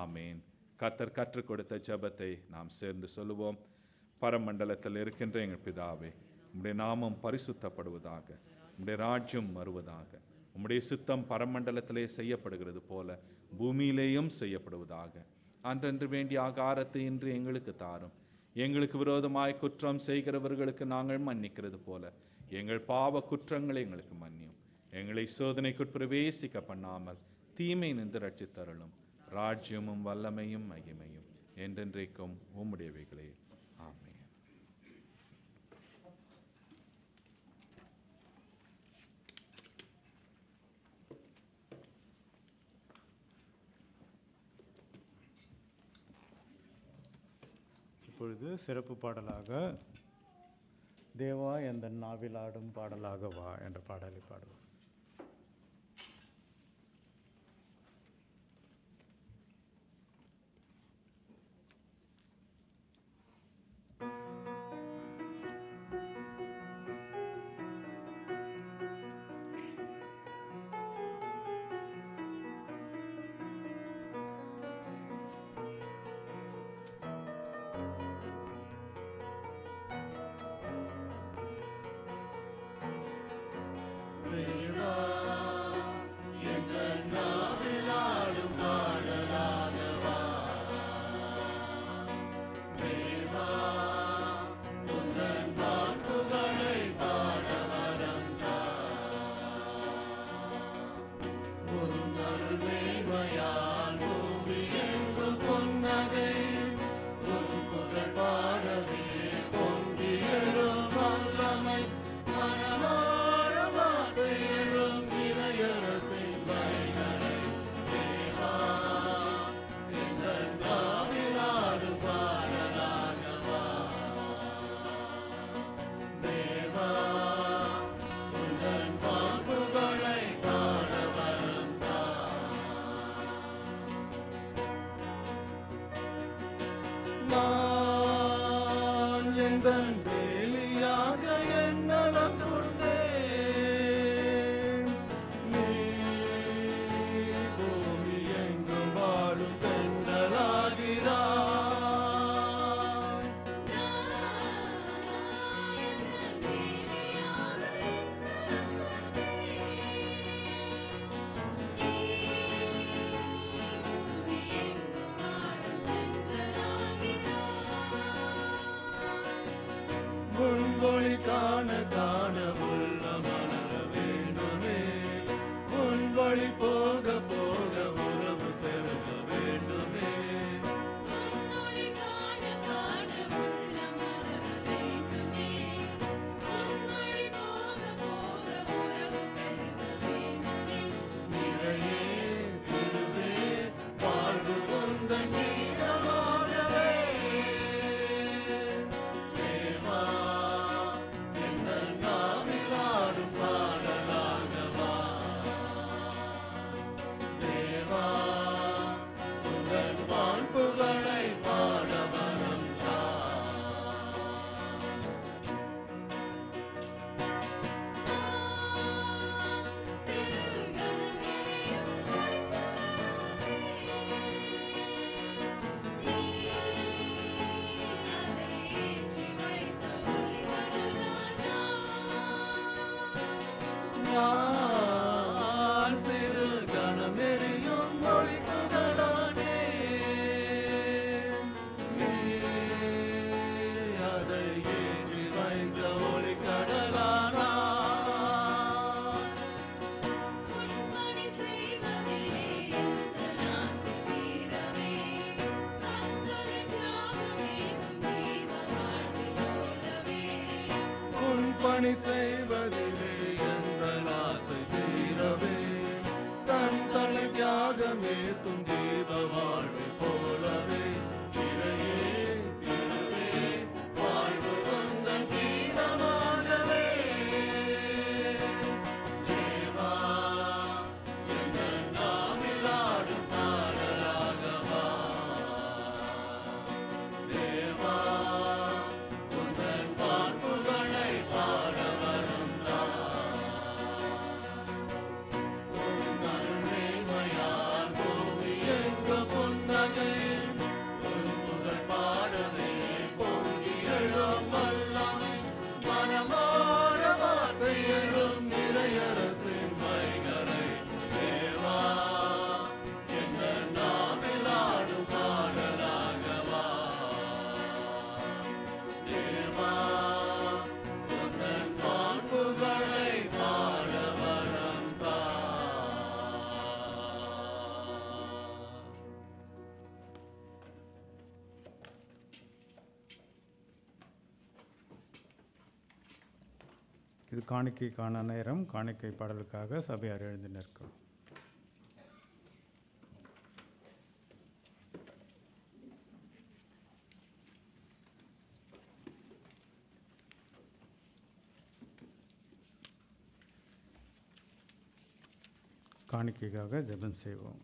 ஆமேன். கர்த்தர் கற்றுக் கொடுத்த ஜெபத்தை நாம் சேர்ந்து சொல்லுவோம். பரமண்டலத்தில் இருக்கின்ற எங்கள் பிதாவே, உம்முடைய நாமம் பரிசுத்தப்படுவதாக, உம்முடைய ராஜ்யம் வருவதாக, உம்முடைய சித்தம் பரமண்டலத்திலே செய்யப்படுகிறது போல பூமியிலேயும் செய்யப்படுவதாக. அன்றன்று வேண்டிய ஆகாரத்தை இன்று எங்களுக்கு தாரும். எங்களுக்கு விரோதமாய் குற்றம் செய்கிறவர்களுக்கு நாங்கள் மன்னிக்கிறது போல எங்கள் பாவ குற்றங்களை எங்களுக்கு மன்னியும். எங்களை சோதனைக்குட் பிரவேசிக்க பண்ணாமல் தீமை நின்று ரட்சித்தருளும். ராஜ்யமும் வல்லமையும் மகிமையும் என்றென்றைக்கும் உம்முடையவைகளே. ஆமென். இப்பொழுது சிறப்பு பாடலாக தேவா எந்த நாவில் ஆடும் பாடலாக வா என்ற பாடலை பாடுவோம். They காண காண உள்ள மலர வேண்டுமே உன் வழி போக போக உறவு பெருக வேண்டுமே உன்னொளி காண காண உள்ளம் மலர வேண்டுமே உன் வழி போக போக உறவு பெருக வேண்டுமே நிறையே திருவே வாழ்வு உந்தன் நீளமாகவே தேவா எங்கள் நாவில் ஆடும் பாடலாகவா தேவா உந்தன் மாண்புகளை பாட வரம் தா சிறுகணமெறியும் ஒளிக்கடலாமே அதை ஏற்றி வைத்த ஒளிக்கடலானா நான் சிறு கணமெறியும் ஒளிக்குதலானே நீ அதை ஏற்றி வைத்த ஒளிக்கடலானா உன்பணி செய்வதிலே எந்த நாசை தீரவே கண்களை தியாகமேகும் தெய்வ வாழ்வு போலவே உன் பணி செய்வதிலே எந்த ஆசை தீரவே தன் தலை தியாகமே துந்தீப வாழ்வை போலவே இறையே திருவே வாழ்வு வந்தன் கீதமாகவே தேவா எங்கள் நாவில் ஆடும் பாடலாகவா தேவா உந்தன் மாண்புகளை பாட வரம் தா உந்தன் மேன்மையால் பூமி எங்க புன்னகை உன் புகழ் பாடவே பொங்கி எழும் வல்லம் மனமாற வார்த்தை எழும் நிறையரசின் மைகளை தேவா எங்கள் நாவில் ஆடும் பாடலாகவா தேவா உந்தன் மாண்புகளை பாட வரம் தா இது காணிக்கைக்கான நேரம். காணிக்கை பாடலுக்காக சபையார் எழுந்து நிற்கும். காணிக்கைக்காக ஜெபம் செய்வோம்.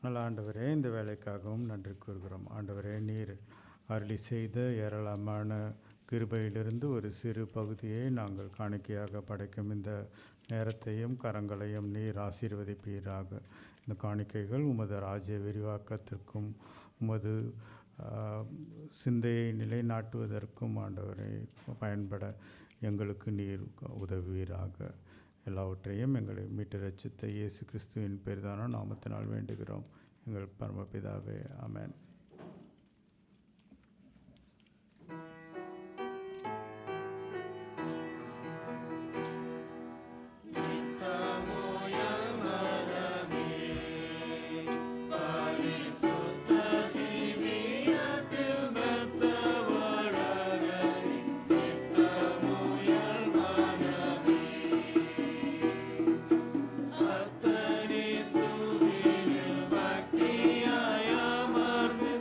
நல்ல ஆண்டவரே, இந்த வேலைக்காகவும் நன்றி கூறுகிறோம். ஆண்டவரே, நீர் அருளி செய்த ஏராளமான கிருபையிலிருந்து ஒரு சிறு பகுதியை நாங்கள் காணிக்கையாக படைக்கும் இந்த நேரத்தையும் கரங்களையும் நீர் ஆசீர்வதிப்பீராக. இந்த காணிக்கைகள் உமது ராஜ்ய விரிவாக்கத்திற்கும் உமது சிந்தையை நிலைநாட்டுவதற்கும் ஆண்டவரை பயன்பட எங்களுக்கு நீர் உதவுவீராக. எல்லாவற்றையும் எங்களை மீட்டு ரட்சித்த இயேசு கிறிஸ்துவின் பெரிதான நாமத்தினால் வேண்டுகிறோம் எங்கள் பரமபிதாவே. ஆமென். அத்தனை சுவினில் பக்தியாய் அமர்ந்து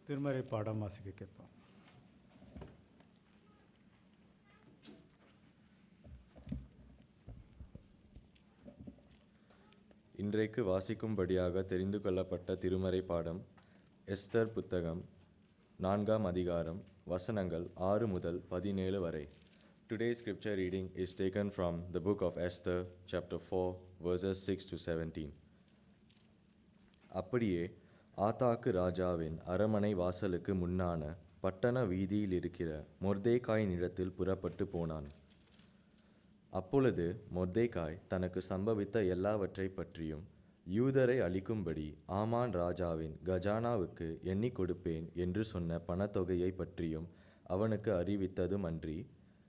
திருமறை பாடம் வாசிக்க கேட்போம். இன்றைக்கு வாசிக்கும்படியாக தெரிந்து கொள்ளப்பட்ட திருமறை பாடம் எஸ்தர் புத்தகம் 4ஆம் அதிகாரம் வசனங்கள் 6 முதல் 17 வரை. Today's scripture reading is taken from the book of Esther, chapter 4, verses 6 to 17. அப்படியே ஆத்தாக்கு ராஜாவின் அரமனை வாசலுக்கு முன்னான பட்டண வீதியில் இருக்கிற மொர்தேகாயின் இடத்தில் புறப்பட்டு போனான். அப்பொழுது மொர்தேகாய் தனக்கு சம்பவித்த எல்லாவற்றை பற்றியும் யூதரை அழிக்கும்படி ஆமான் ராஜாவின் கஜானாவுக்கு எண்ணிக் கொடுப்பேன் என்று சொன்ன பணத்தொகையை பற்றியும் அவனுக்கு அறிவித்ததும் அன்றி,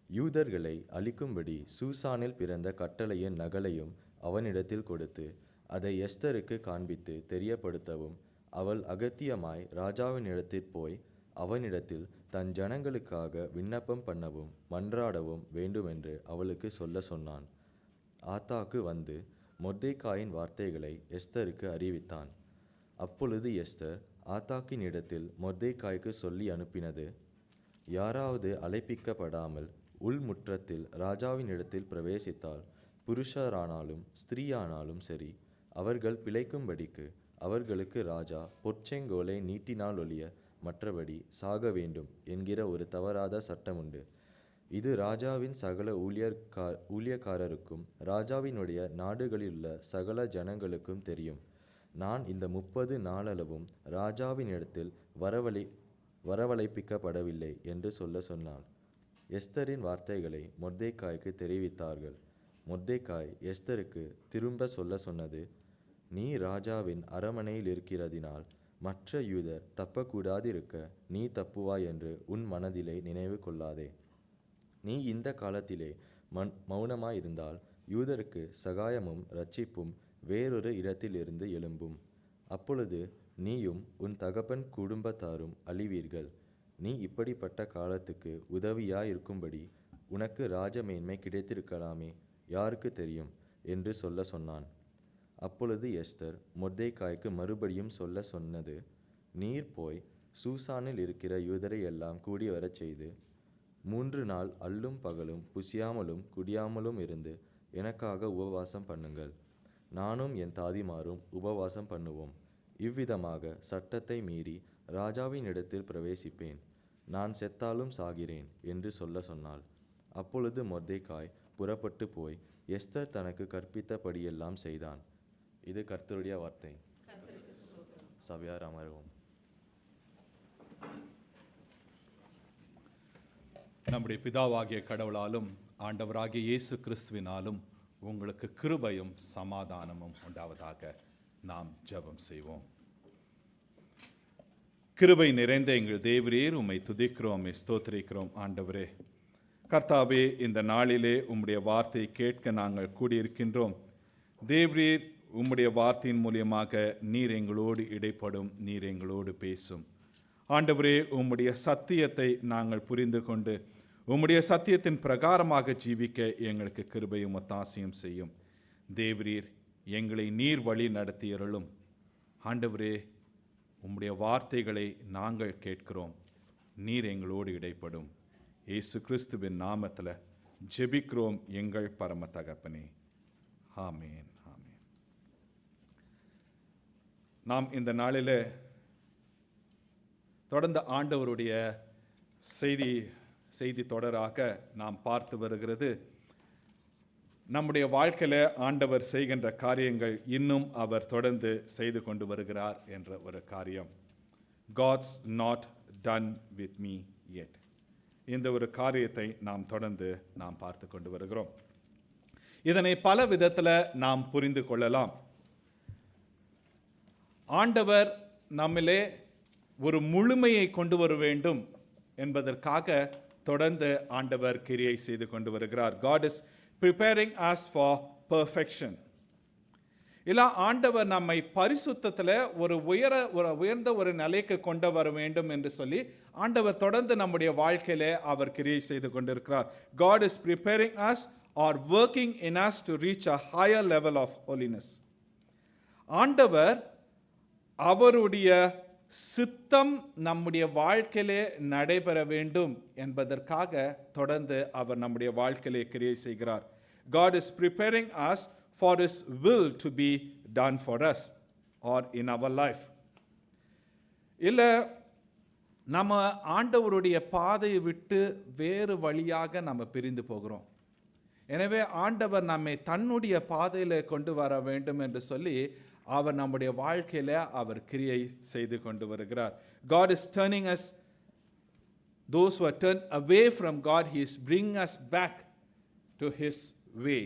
யூதர்களை அழிக்கும்படி சூசானில் பிறந்த கட்டளையின் நகலையும் அவனிடத்தில் கொடுத்து அதை எஸ்தருக்கு காண்பித்து தெரியப்படுத்தவும், அவள் அகத்தியமாய் ராஜாவினிடத்தில் போய் அவனிடத்தில் தன் ஜனங்களுக்காக விண்ணப்பம் பண்ணவும் மன்றாடவும் வேண்டுமென்று அவளுக்கு சொல்ல சொன்னான். ஆத்தாக்கு வந்து மொர்தேகாயின் வார்த்தைகளை எஸ்தருக்கு அறிவித்தான். அப்பொழுது எஸ்தர் ஆத்தாக்கின் இடத்தில் மொர்தேகாய்க்கு சொல்லி அனுப்பினது: யாராவது அழைப்பிக்கப்படாமல் உள்முற்றத்தில் ராஜாவின் இடத்தில் பிரவேசித்தால், புருஷரானாலும் ஸ்திரீயானாலும் சரி, அவர்கள் பிழைக்கும்படிக்கு அவர்களுக்கு ராஜா பொற்செங்கோலை நீட்டினால் ஒழிய மற்றபடி சாக வேண்டும் என்கிற ஒரு தவறாத சட்டம் உண்டு. இது ராஜாவின் சகல ஊழியக்காரருக்கும் ராஜாவினுடைய நாடுகளிலுள்ள சகல ஜனங்களுக்கும் தெரியும். நான் இந்த 30 நாளளவும் ராஜாவின் இடத்தில் வரவழைப்பிக்கப்படவில்லை என்று சொல்ல சொன்னாள். எஸ்தரின் வார்த்தைகளை மொர்தேகாய்க்கு தெரிவித்தார்கள். மொர்தேகாய் எஸ்தருக்கு திரும்ப சொல்ல சொன்னது: நீ ராஜாவின் அரமனையில் இருக்கிறதினால் மற்ற யூதர் தப்பக்கூடாதிருக்க நீ தப்புவாய் என்று உன் மனதிலே நினைவு கொள்ளாதே. நீ இந்த காலத்திலே மௌனமாயிருந்தால் யூதருக்கு சகாயமும் இரட்சிப்பும் வேறொரு இடத்திலிருந்து எழும்பும். அப்பொழுது நீயும் உன் தகப்பன் குடும்பத்தாரும் அழிவீர்கள். நீ இப்படிப்பட்ட காலத்துக்கு உதவியாயிருக்கும்படி உனக்கு ராஜமேன்மை கிடைத்திருக்கலாமே, யாருக்கு தெரியும் என்று சொல்ல சொன்னான். அப்பொழுது எஸ்தர் மொர்தேகாய்க்கு மறுபடியும் சொல்ல சொன்னது: நீர் போய் சூசானில் இருக்கிற யூதரை எல்லாம் கூடி வரச் செய்து 3 நாள் அல்லும் பகலும் புசியாமலும் குடியாமலும் இருந்து எனக்காக உபவாசம் பண்ணுங்கள். நானும் என் தாதிமாரும் உபவாசம் பண்ணுவோம். இவ்விதமாக சட்டத்தை மீறி ராஜாவின் இடத்தில் பிரவேசிப்பேன். நான் செத்தாலும் சாகிறேன் என்று சொல்ல சொன்னாள். அப்பொழுது மொர்தேகாய் புறப்பட்டு போய் எஸ்தர் தனக்கு கற்பித்தபடியெல்லாம் செய்தான். இது கர்த்தருடைய வார்த்தை. சபையார் அமர்வோம். நம்முடைய பிதாவாகிய கடவுளாலும் ஆண்டவராகிய இயேசு கிறிஸ்துவினாலும் உங்களுக்கு கிருபையும் சமாதானமும் உண்டாவதாக. நாம் ஜெபம் செய்வோம். கிருபை நிறைந்த எங்கள் தேவரீர், உம்மை துதிக்கிறோம், உம்மை ஸ்தோத்திரிக்கிறோம். ஆண்டவரே கர்த்தாவே, இந்த நாளிலே உம்முடைய வார்த்தையை கேட்க நாங்கள் கூடியிருக்கின்றோம். தேவரீர், உம்முடைய வார்த்தையின் மூலியமாக நீர் எங்களோடு இடைப்படும், நீர் எங்களோடு பேசும். ஆண்டவரே, உம்முடைய சத்தியத்தை நாங்கள் புரிந்து கொண்டு உம்முடைய சத்தியத்தின் பிரகாரமாக ஜீவிக்க எங்களுக்கு கிருபையும் ஒத்தாசையும் செய்யும். தேவரீர், எங்களை நீர் வழி நடத்தியருளும். ஆண்டவரே, உம்முடைய வார்த்தைகளை நாங்கள் கேட்கிறோம், நீர் எங்களோடு இடைப்படும். இயேசு கிறிஸ்துவின் நாமத்தில் ஜெபிக்கிறோம் எங்கள் பரம தகப்பனே. ஆமேன். நாம் இந்த நாளில் தொடர்ந்து ஆண்டவருடைய செய்தி தொடராக நாம் பார்த்து வருகிறது, நம்முடைய வாழ்க்கையில் ஆண்டவர் செய்கின்ற காரியங்கள் இன்னும் அவர் தொடர்ந்து செய்து கொண்டு வருகிறார் என்ற ஒரு காரியம். God's not done with me yet. இந்த ஒரு காரியத்தை நாம் தொடர்ந்து பார்த்து கொண்டு வருகிறோம். இதனை பல விதத்தில் நாம் புரிந்து கொள்ளலாம். ஆண்டவர் நம்மிலே ஒரு முழுமையை கொண்டு வர வேண்டும் என்பதற்காக தொடர்ந்து ஆண்டவர் கிரியை செய்து கொண்டு வருகிறார். God is preparing us for perfection. இல்ல, ஆண்டவர் நம்மை பரிசுத்தத்தில் ஒரு உயர்ந்த ஒரு நிலைக்கு கொண்டு வர வேண்டும் என்று சொல்லி ஆண்டவர் தொடர்ந்து நம்முடைய வாழ்க்கையிலே அவர் கிரியை செய்து கொண்டிருக்கிறார். God is preparing us or working in us to reach a higher level of holiness. ஆண்டவர் அவருடைய சித்தம் நம்முடைய வாழ்க்கையிலே நடைபெற வேண்டும் என்பதற்காக தொடர்ந்து அவர் நம்முடைய வாழ்க்கையிலே கிரியை செய்கிறார். God is preparing us for His will to be done for us or in our life. இல்லை நம்ம ஆண்டவருடைய பாதையை விட்டு வேறு வழியாக நம்ம பிரிந்து போகிறோம். எனவே ஆண்டவர் நம்மை தன்னுடைய பாதையில் கொண்டு வர வேண்டும் என்று சொல்லி அவர் நம்முடைய வாழ்க்கையில் அவர் கிரியை செய்து கொண்டு வருகிறார். God is turning us, those who are turned away from God, He is bringing us back to His way.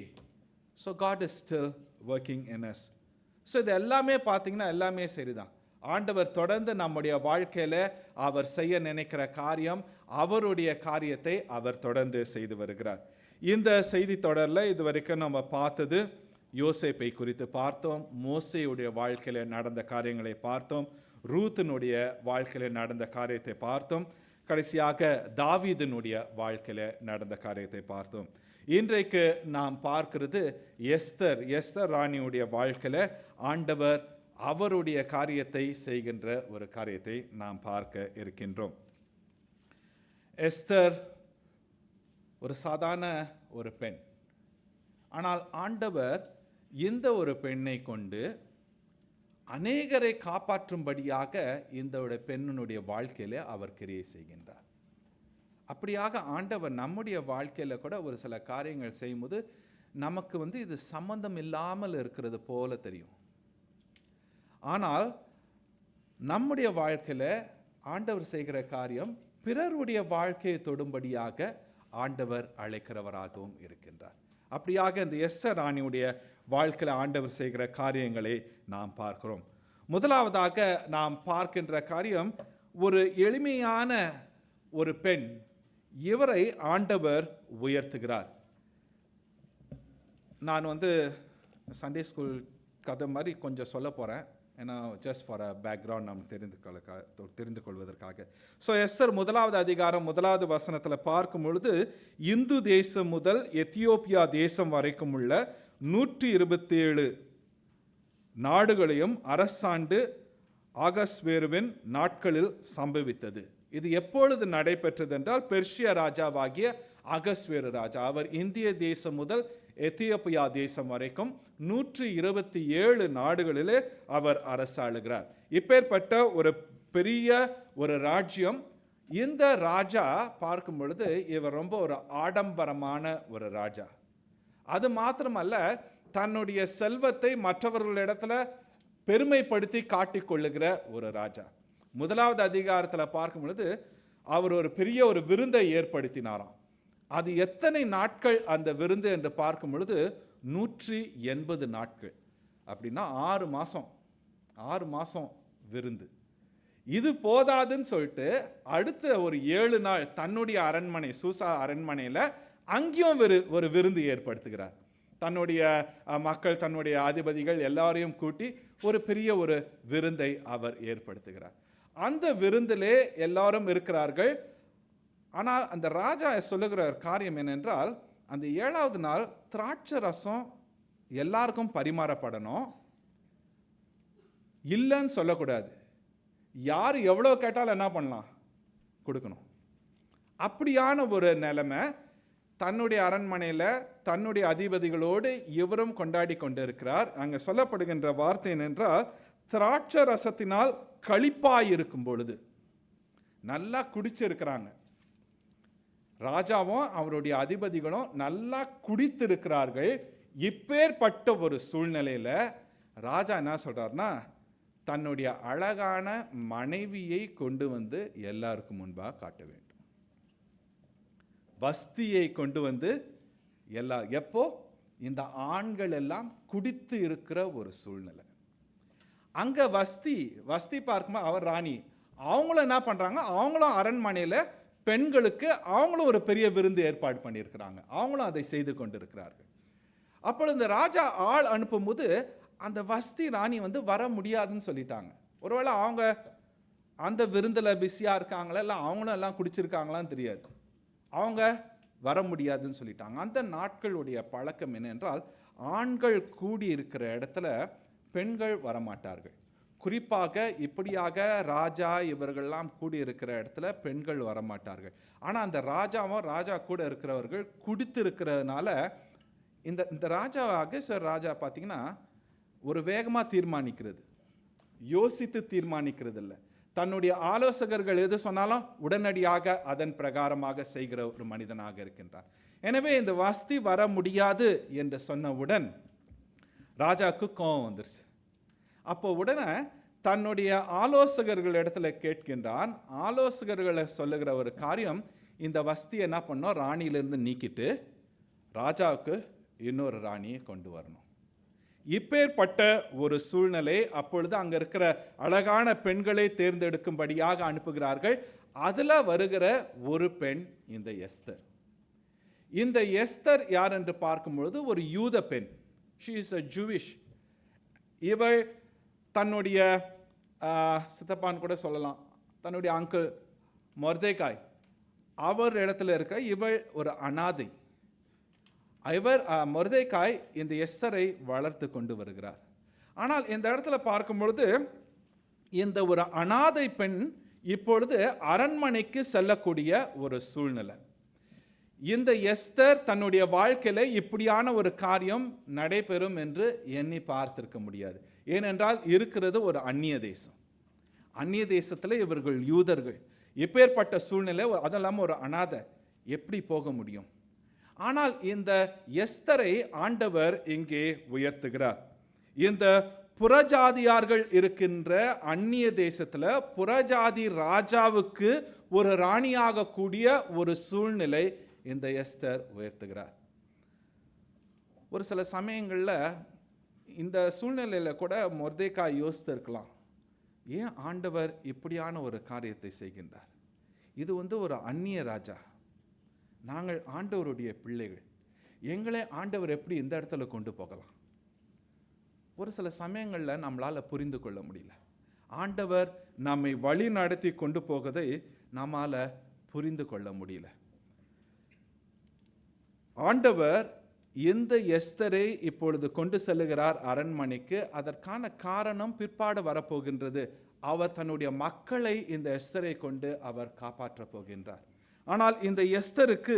So God is still working in us. So இது எல்லாமே பார்த்தீங்கன்னா எல்லாமே சரிதான். ஆண்டவர் தொடர்ந்து நம்முடைய வாழ்க்கையில் அவர் செய்ய நினைக்கிற காரியம், அவருடைய காரியத்தை அவர் தொடர்ந்து செய்து வருகிறார். இந்த செய்தி தொடரில் இது வரைக்கும் நம்ம பார்த்தது யோசேப்பை குறித்து பார்த்தோம், மோசேயுடைய வாழ்க்கையில் நடந்த காரியங்களை பார்த்தோம், ரூத்தினுடைய வாழ்க்கையில் நடந்த காரியத்தை பார்த்தோம், கடைசியாக தாவீதினுடைய வாழ்க்கையில் நடந்த காரியத்தை பார்த்தோம். இன்றைக்கு நாம் பார்க்கிறது எஸ்தர் ராணியுடைய வாழ்க்கையில் ஆண்டவர் அவருடைய காரியத்தை செய்கின்ற ஒரு காரியத்தை நாம் பார்க்க இருக்கின்றோம். எஸ்தர் ஒரு சாதாரண ஒரு பெண். ஆனால் ஆண்டவர் இந்த ஒரு பெண்ணை கொண்டு அநேகரை காப்பாற்றும்படியாக இந்த பெண்ணினுடைய வாழ்க்கையில அவர் கிரியை செய்கின்றார். அப்படியாக ஆண்டவர் நம்முடைய வாழ்க்கையில் கூட ஒரு சில காரியங்கள் செய்யும்போது நமக்கு இது சம்பந்தம் இல்லாமல் இருக்கிறது போல தெரியும். ஆனால் நம்முடைய வாழ்க்கையில் ஆண்டவர் செய்கிற காரியம் பிறருடைய வாழ்க்கையை தொடும்படியாக ஆண்டவர் அழைக்கிறவராகவும் இருக்கின்றார். அப்படியாக இந்த எஸ்தர் ராணியுடைய வாழ்க்கையில் ஆண்டவர் செய்கிற காரியங்களை நாம் பார்க்கிறோம். முதலாவதாக நாம் பார்க்கின்ற காரியம் ஒரு எளிமையான ஒரு பெண், இவரை ஆண்டவர் உயர்த்துகிறார். நான் சண்டே ஸ்கூல் கதை மாதிரி கொஞ்சம் சொல்ல போகிறேன், ஏன்னா ஜஸ்ட் ஃபார் அ பேக்ரவுண்ட் நாம் தெரிந்து கொள்வதற்காக. ஸோ எஸ்தர் 1வது அதிகாரம் 1வது வசனத்தில் பார்க்கும் பொழுது, இந்து தேசம் முதல் எத்தியோப்பியா தேசம் வரைக்கும் உள்ள 127 நாடுகளையும் அரசாண்டு ஆகஸ்வேருவின் நாட்களில் சம்பவித்தது. இது எப்பொழுது நடைபெற்றது என்றால், பெர்ஷிய ராஜாவாகிய அகஸ்வேரு ராஜா, அவர் இந்திய தேசம் முதல் எத்தியோப்பியா தேசம் வரைக்கும் 127 நாடுகளிலே அவர் அரசாளுகிறார். இப்பேற்பட்ட ஒரு பெரிய ஒரு ராஜ்யம். இந்த ராஜா பார்க்கும் பொழுது இவர் ரொம்ப ஒரு ஆடம்பரமான ஒரு ராஜா. அது மாத்திரமல்ல, தன்னுடைய செல்வத்தை மற்றவர்களிடத்துல பெருமைப்படுத்தி காட்டிக்கொள்ளுகிற ஒரு ராஜா. 1வது அதிகாரத்தில் பார்க்கும் பொழுது அவர் ஒரு பெரிய ஒரு விருந்தை ஏற்படுத்தினாராம். அது எத்தனை நாட்கள் அந்த விருந்து என்று பார்க்கும் பொழுது 180 நாட்கள். அப்படின்னா 6 மாதம் விருந்து. இது போதாதுன்னு சொல்லிட்டு அடுத்த ஒரு 7 நாள் தன்னுடைய அரண்மனை, சூசா அரண்மனையில் அங்கேயும் ஒரு விருந்து ஏற்படுத்துகிறார். தன்னுடைய மக்கள், தன்னுடைய அதிபதிகள் எல்லாரையும் கூட்டி ஒரு பெரிய ஒரு விருந்தை அவர் ஏற்படுத்துகிறார். அந்த விருந்திலே எல்லாரும் இருக்கிறார்கள். ஆனால் அந்த ராஜா சொல்லுகிற காரியம் என்னென்றால், அந்த 7வது நாள் திராட்சை ரசம் எல்லாருக்கும் பரிமாறப்படணும், இல்லைன்னு சொல்லக்கூடாது. யார் எவ்வளோ கேட்டாலும் என்ன பண்ணலாம், கொடுக்கணும். அப்படியான ஒரு நிலைமை தன்னுடைய அரண்மனையில் தன்னுடைய அதிபதிகளோடு இவரும் கொண்டாடி கொண்டிருக்கிறார். அங்கே சொல்லப்படுகின்ற வார்த்தை என்னென்றால், திராட்சை ரசத்தினால் களிப்பாயிருக்கும் பொழுது, நல்லா குடிச்சிருக்கிறாங்க. ராஜாவும் அவருடைய அதிபதிகளும் நல்லா குடித்திருக்கிறார்கள். இப்பேற்பட்ட ஒரு சூழ்நிலையில் ராஜா என்ன சொல்றாருன்னா, தன்னுடைய அழகான மனைவியை கொண்டு எல்லாருக்கும் முன்பாக காட்ட வேண்டும். வஸ்தியை கொண்டு எப்போ இந்த ஆண்கள் எல்லாம் குடித்து இருக்கிற ஒரு சூழ்நிலை. அங்க வஸ்தி பார்க்கும்போது அவர் ராணி, அவங்களும் என்ன பண்றாங்க, அவங்களும் அரண்மனையில் பெண்களுக்கு அவங்களும் ஒரு பெரிய விருந்து ஏற்பாடு பண்ணியிருக்கிறாங்க. அவங்களும் அதை செய்து கொண்டு இருக்கிறார்கள். அப்பொழுது இந்த ராஜா ஆள் அனுப்பும்போது அந்த வஸ்தி ராணி வர முடியாதுன்னு சொல்லிட்டாங்க. ஒருவேளை அவங்க அந்த விருந்தில் பிஸியாக இருக்காங்களா, இல்லை அவங்களும் எல்லாம் குடிச்சிருக்காங்களான்னு தெரியாது. அவங்க வர முடியாதுன்னு சொல்லிட்டாங்க. அந்த நாட்களுடைய பழக்கம் என்னென்றால், ஆண்கள் கூடி இருக்கிற இடத்துல பெண்கள் வரமாட்டார்கள். குறிப்பாக இப்படியாக ராஜா இவர்கள்லாம் கூடியிருக்கிற இடத்துல பெண்கள் வரமாட்டார்கள். ஆனால் அந்த ராஜாவும் ராஜா கூட இருக்கிறவர்கள் குடித்திருக்கிறதுனால இந்த ராஜா அகஸ்வேர் ராஜா பார்த்தீங்கன்னா ஒரு வேகமாக தீர்மானிக்கிறது, யோசித்து தீர்மானிக்கிறது இல்லை. தன்னுடைய ஆலோசகர்கள் எது சொன்னாலும் உடனடியாக அதன் பிரகாரமாக செய்கிற ஒரு மனிதனாக இருக்கின்றார். எனவே இந்த வசதி வர முடியாது என்று சொன்னவுடன் ராஜாவுக்கு கோபம் வந்துருச்சு. அப்போ உடனே தன்னுடைய ஆலோசகர்கள் இடத்துல கேட்கின்றான். ஆலோசகர்களை சொல்லுகிற ஒரு காரியம், இந்த வசதியை என்ன பண்ணோம், ராணியிலிருந்து நீக்கிட்டு ராஜாவுக்கு இன்னொரு ராணியை கொண்டு வரணும். இப்பேற்பட்ட ஒரு சூழ்நிலை. அப்பொழுது அங்கே இருக்கிற அழகான பெண்களை தேர்ந்தெடுக்கும்படியாக அனுப்புகிறார்கள். அதில் வருகிற ஒரு பெண் இந்த எஸ்தர். இந்த எஸ்தர் யார் என்று பார்க்கும்பொழுது ஒரு யூத பெண். She is a Jewish. இவள் தன்னுடைய சித்தப்பான்னு கூட சொல்லலாம், தன்னுடைய அங்கிள் மொர்தேகாய் அவர் இடத்துல இருக்கிற இவள் ஒரு அனாதை. இவர் மொர்தேகாய் இந்த எஸ்தரை வளர்த்து கொண்டு வருகிறார். ஆனால் இந்த இடத்துல பார்க்கும் பொழுது இந்த ஒரு அனாதை பெண் இப்பொழுது அரண்மனைக்கு செல்லக்கூடிய ஒரு சூழ்நிலை. இந்த எஸ்தர் தன்னுடைய வாழ்க்கையில் இப்படியான ஒரு காரியம் நடைபெறும் என்று எண்ணி பார்த்திருக்க முடியாது. ஏனென்றால் இருக்கிறது ஒரு அந்நிய தேசம். அந்நிய தேசத்தில் இவர்கள் யூதர்கள். இப்பேற்பட்ட சூழ்நிலை, அது இல்லாமல் ஒரு அனாதை, எப்படி போக முடியும்? ஆனால் இந்த எஸ்தரை ஆண்டவர் இங்கே உயர்த்துகிறார். இந்த புறஜாதியார்கள் இருக்கின்ற அந்நிய தேசத்தில் புறஜாதி ராஜாவுக்கு ஒரு ராணியாக கூடிய ஒரு சூழ்நிலை இந்த எஸ்தர் உயர்த்துகிறார். ஒரு சில சமயங்களில் இந்த சூழ்நிலையில் கூட மொர்தேகாய் யோசித்திருக்கலாம், ஏன் ஆண்டவர் இப்படியான ஒரு காரியத்தை செய்கின்றார்? இது ஒரு அந்நிய ராஜா, நாங்கள் ஆண்டவருடைய பிள்ளைகள், எங்களை ஆண்டவர் எப்படி இந்த இடத்துல கொண்டு போகலாம்? ஒரு சில சமயங்களில் நம்மளால் புரிந்து கொள்ள முடியல. ஆண்டவர் நம்மை வழி நடத்தி கொண்டு போவதை நம்மால் புரிந்து கொள்ள முடியல. ஆண்டவர் எந்த எஸ்தரை இப்பொழுது கொண்டு செல்லுகிறார் அரண்மனைக்கு, அதற்கான காரணம் பிற்பாடு வரப்போகின்றது. அவர் தன்னுடைய மக்களை இந்த எஸ்தரை கொண்டு அவர் காப்பாற்றப் போகின்றார். ஆனால் இந்த எஸ்தருக்கு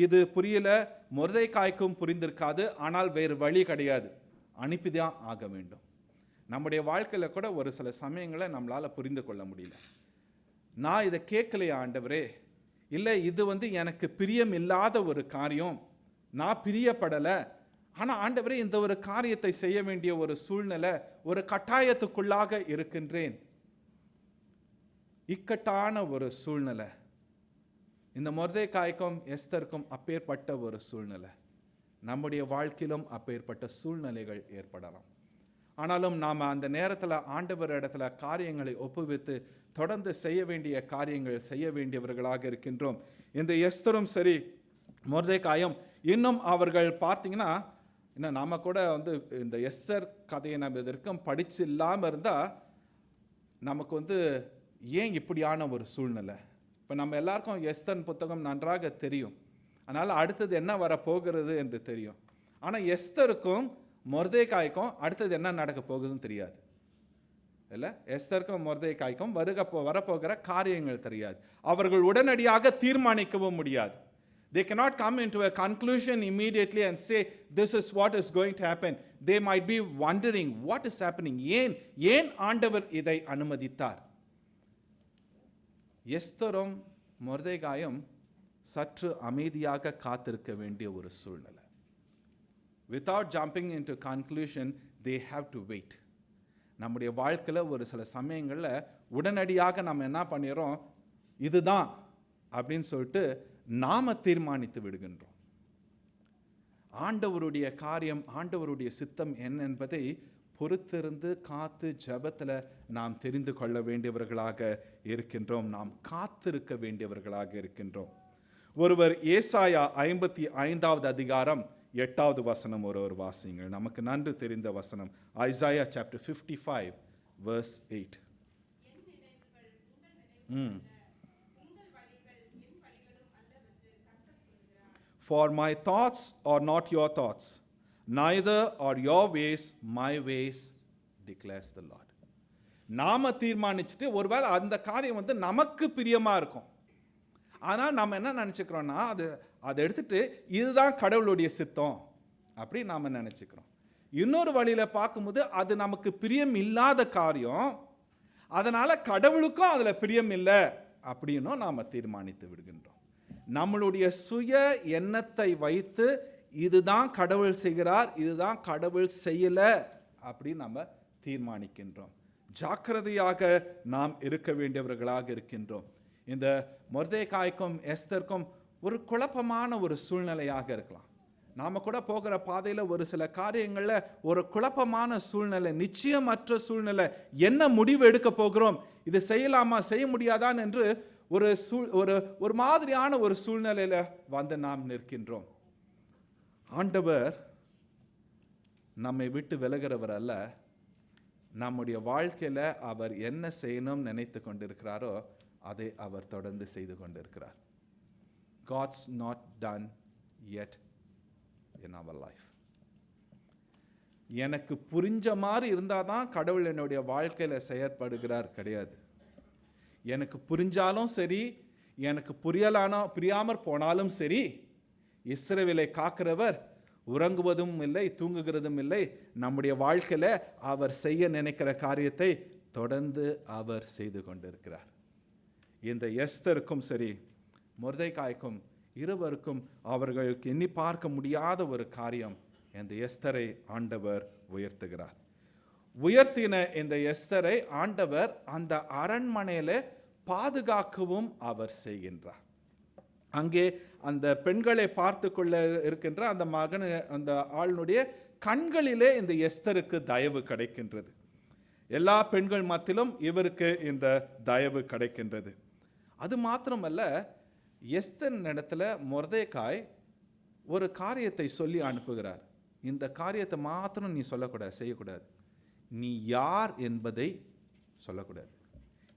இது புரியல, மொர்தேகாய்க்கும் புரிந்திருக்காது. ஆனால் வேறு வழி கிடையாது, அனுப்பிதான் ஆக வேண்டும். நம்முடைய வாழ்க்கையில் கூட ஒரு சில சமயங்களை நம்மளால் புரிந்து கொள்ள முடியல. நான் இதை கேட்கலையா ஆண்டவரே, இல்லை இது எனக்கு பிரியம் இல்லாத ஒரு காரியம், நான் பிரியப்படலை, ஆனால் ஆண்டவரே இந்த ஒரு காரியத்தை செய்ய வேண்டிய ஒரு சூழ்நிலை, ஒரு கட்டாயத்துக்குள்ளாக இருக்கின்றேன். இக்கட்டான ஒரு சூழ்நிலை. இந்த மொர்தேகாய்க்கும் எஸ்தருக்கும் அப்பேற்பட்ட ஒரு சூழ்நிலை. நம்முடைய வாழ்க்கையிலும் அப்பேற்பட்ட சூழ்நிலைகள் ஏற்படலாம். ஆனாலும் நாம் அந்த நேரத்தில் ஆண்டவர் இடத்துல காரியங்களை ஒப்புவித்து தொடர்ந்து செய்ய வேண்டிய காரியங்கள் செய்ய வேண்டியவர்களாக இருக்கின்றோம். இந்த எஸ்தரும் சரி மொர்தேகாயும் இன்னும் அவர்கள் பார்த்தீங்கன்னா, இன்னும் நாம் கூட இந்த எஸ்தர் கதையை நம்ம இதற்கும் படித்து இல்லாமல் இருந்தால் நமக்கு ஏன் இப்படியான ஒரு சூழ்நிலை? இப்போ நம்ம எல்லாருக்கும் எஸ்தர் புத்தகம் நன்றாக தெரியும், அதனால் அடுத்தது என்ன வரப்போகிறது என்று தெரியும். ஆனால் எஸ்தருக்கும் மொர்தேகாய்க்கும் அடுத்தது என்ன நடக்க போகுதுன்னு தெரியாது இல்லை. எஸ்தருக்கும் மொர்தேகாய்க்கும் வரப்போகிற காரியங்கள் தெரியாது. அவர்கள் உடனடியாக தீர்மானிக்கவும் முடியாது. They cannot come into a conclusion immediately and say, this is what is going to happen. They might be wondering, what is happening? ஏன் ஆண்டவர் இதை அனுமதித்தார்? எஸ்தரும் மொர்தேகாயும் சற்று அமைதியாக காத்திருக்க வேண்டிய ஒரு சூழ்நிலை. Without jumping into conclusion, they have to wait. நம்முடைய வாழ்க்கையில் ஒரு சில சமயங்களில் உடனடியாக நம்ம என்ன பண்ணிடுறோம், இதுதான் அப்படின்னு சொல்லிட்டு நாம தீர்மானித்து விடுகின்றோம். ஆண்டவருடைய காரியம், ஆண்டவருடைய சித்தம் என்ன என்பதை பொறுத்திருந்து காத்து ஜெபத்தில் நாம் தெரிந்து கொள்ள வேண்டியவர்களாக இருக்கின்றோம். நாம் காத்திருக்க வேண்டியவர்களாக இருக்கின்றோம். ஒருவர் ஏசாயா 55வது அதிகாரம் 8வது வசனம் ஒருவர் வாசிங்கள். நமக்கு நன்கு தெரிந்த வசனம். Isaiah chapter 55 verse 8. For my thoughts are not your thoughts, neither are your ways my ways, declares the Lord. நாம தீர்மானிச்சுட்டு ஒருவேளை அந்த காரியம் வந்து நமக்கு பிரியமா இருக்கும். ஆனால் நம்ம என்ன நினச்சிக்கிறோன்னா அதை எடுத்துட்டு இதுதான் கடவுளுடைய சித்தம் அப்படி நாம் நினச்சிக்கிறோம். இன்னொரு வழியில் பார்க்கும்போது அது நமக்கு பிரியம் இல்லாத காரியம், அதனால் கடவுளுக்கும் அதில் பிரியம் இல்லை அப்படின்னும் நாம் தீர்மானித்து விடுகின்றோம். நம்மளுடைய சுய எண்ணத்தை வைத்து இதுதான் கடவுள் செய்கிறார், இதுதான் கடவுள் செய்யலை அப்படின்னு நம்ம தீர்மானிக்கின்றோம். ஜாக்கிரதையாக நாம் இருக்க வேண்டியவர்களாக இருக்கின்றோம். இந்த மொர்தெகாய்க்கும் எஸ்தருக்கும் ஒரு குழப்பமான ஒரு சூழ்நிலையாக இருக்கலாம். நாம் கூட போகிற பாதையில் ஒரு சில காரியங்களில் ஒரு குழப்பமான சூழ்நிலை, நிச்சயமற்ற சூழ்நிலை, என்ன முடிவு எடுக்க போகிறோம், இது செய்யலாமா செய்ய முடியாதான் என்று ஒரு மாதிரியான ஒரு சூழ்நிலையில் வந்து நாம் நிற்கின்றோம். ஆண்டவர் நம்மை விட்டு விலகிறவர் அல்ல. நம்முடைய வாழ்க்கையில் அவர் என்ன செய்யணும் நினைத்து கொண்டிருக்கிறாரோ அதை அவர் தொடர்ந்து செய்து கொண்டிருக்கிறார். God's not done yet in our life. எனக்கு புரிஞ்ச மாதிரி இருந்தால் தான் கடவுள் என்னுடைய வாழ்க்கையில் செயற்படுகிறார் கிடையாது. எனக்கு புரிஞ்சாலும் சரி, எனக்கு புரியாமற் போனாலும் சரி, இஸ்ரவேலை காக்கிறவர் உறங்குவதும் இல்லை தூங்குகிறதும் இல்லை. நம்முடைய வாழ்க்கையில் அவர் செய்ய நினைக்கிற காரியத்தை தொடர்ந்து அவர் செய்து கொண்டிருக்கிறார். இந்த எஸ்தருக்கும் சரி மொர்தெகாய்க்கும் இருவருக்கும் அவர்களுக்கு எண்ணி பார்க்க முடியாத ஒரு காரியம், இந்த எஸ்தரை ஆண்டவர் உயர்த்துகிறார். உயர்த்தின இந்த எஸ்தரை ஆண்டவர் அந்த அரண்மனையில பாதுகாக்கவும் அவர் செய்கின்றார். அங்கே அந்த பெண்களை பார்த்து கொள்ள இருக்கின்ற அந்த ஆளுடைய கண்களிலே இந்த எஸ்தருக்கு தயவு கிடைக்கின்றது. எல்லா பெண்கள் மத்தியிலும் இவருக்கு இந்த தயவு கிடைக்கின்றது. அது மாத்திரமல்ல, எஸ்தர் இடத்துல மொர்தெகாய் ஒரு காரியத்தை சொல்லி அனுப்புகிறார். இந்த காரியத்தை மாத்திரம் நீ சொல்லக்கூடாது, செய்யக்கூடாது. நீ யார் என்பதை சொல்லக்கூடாது.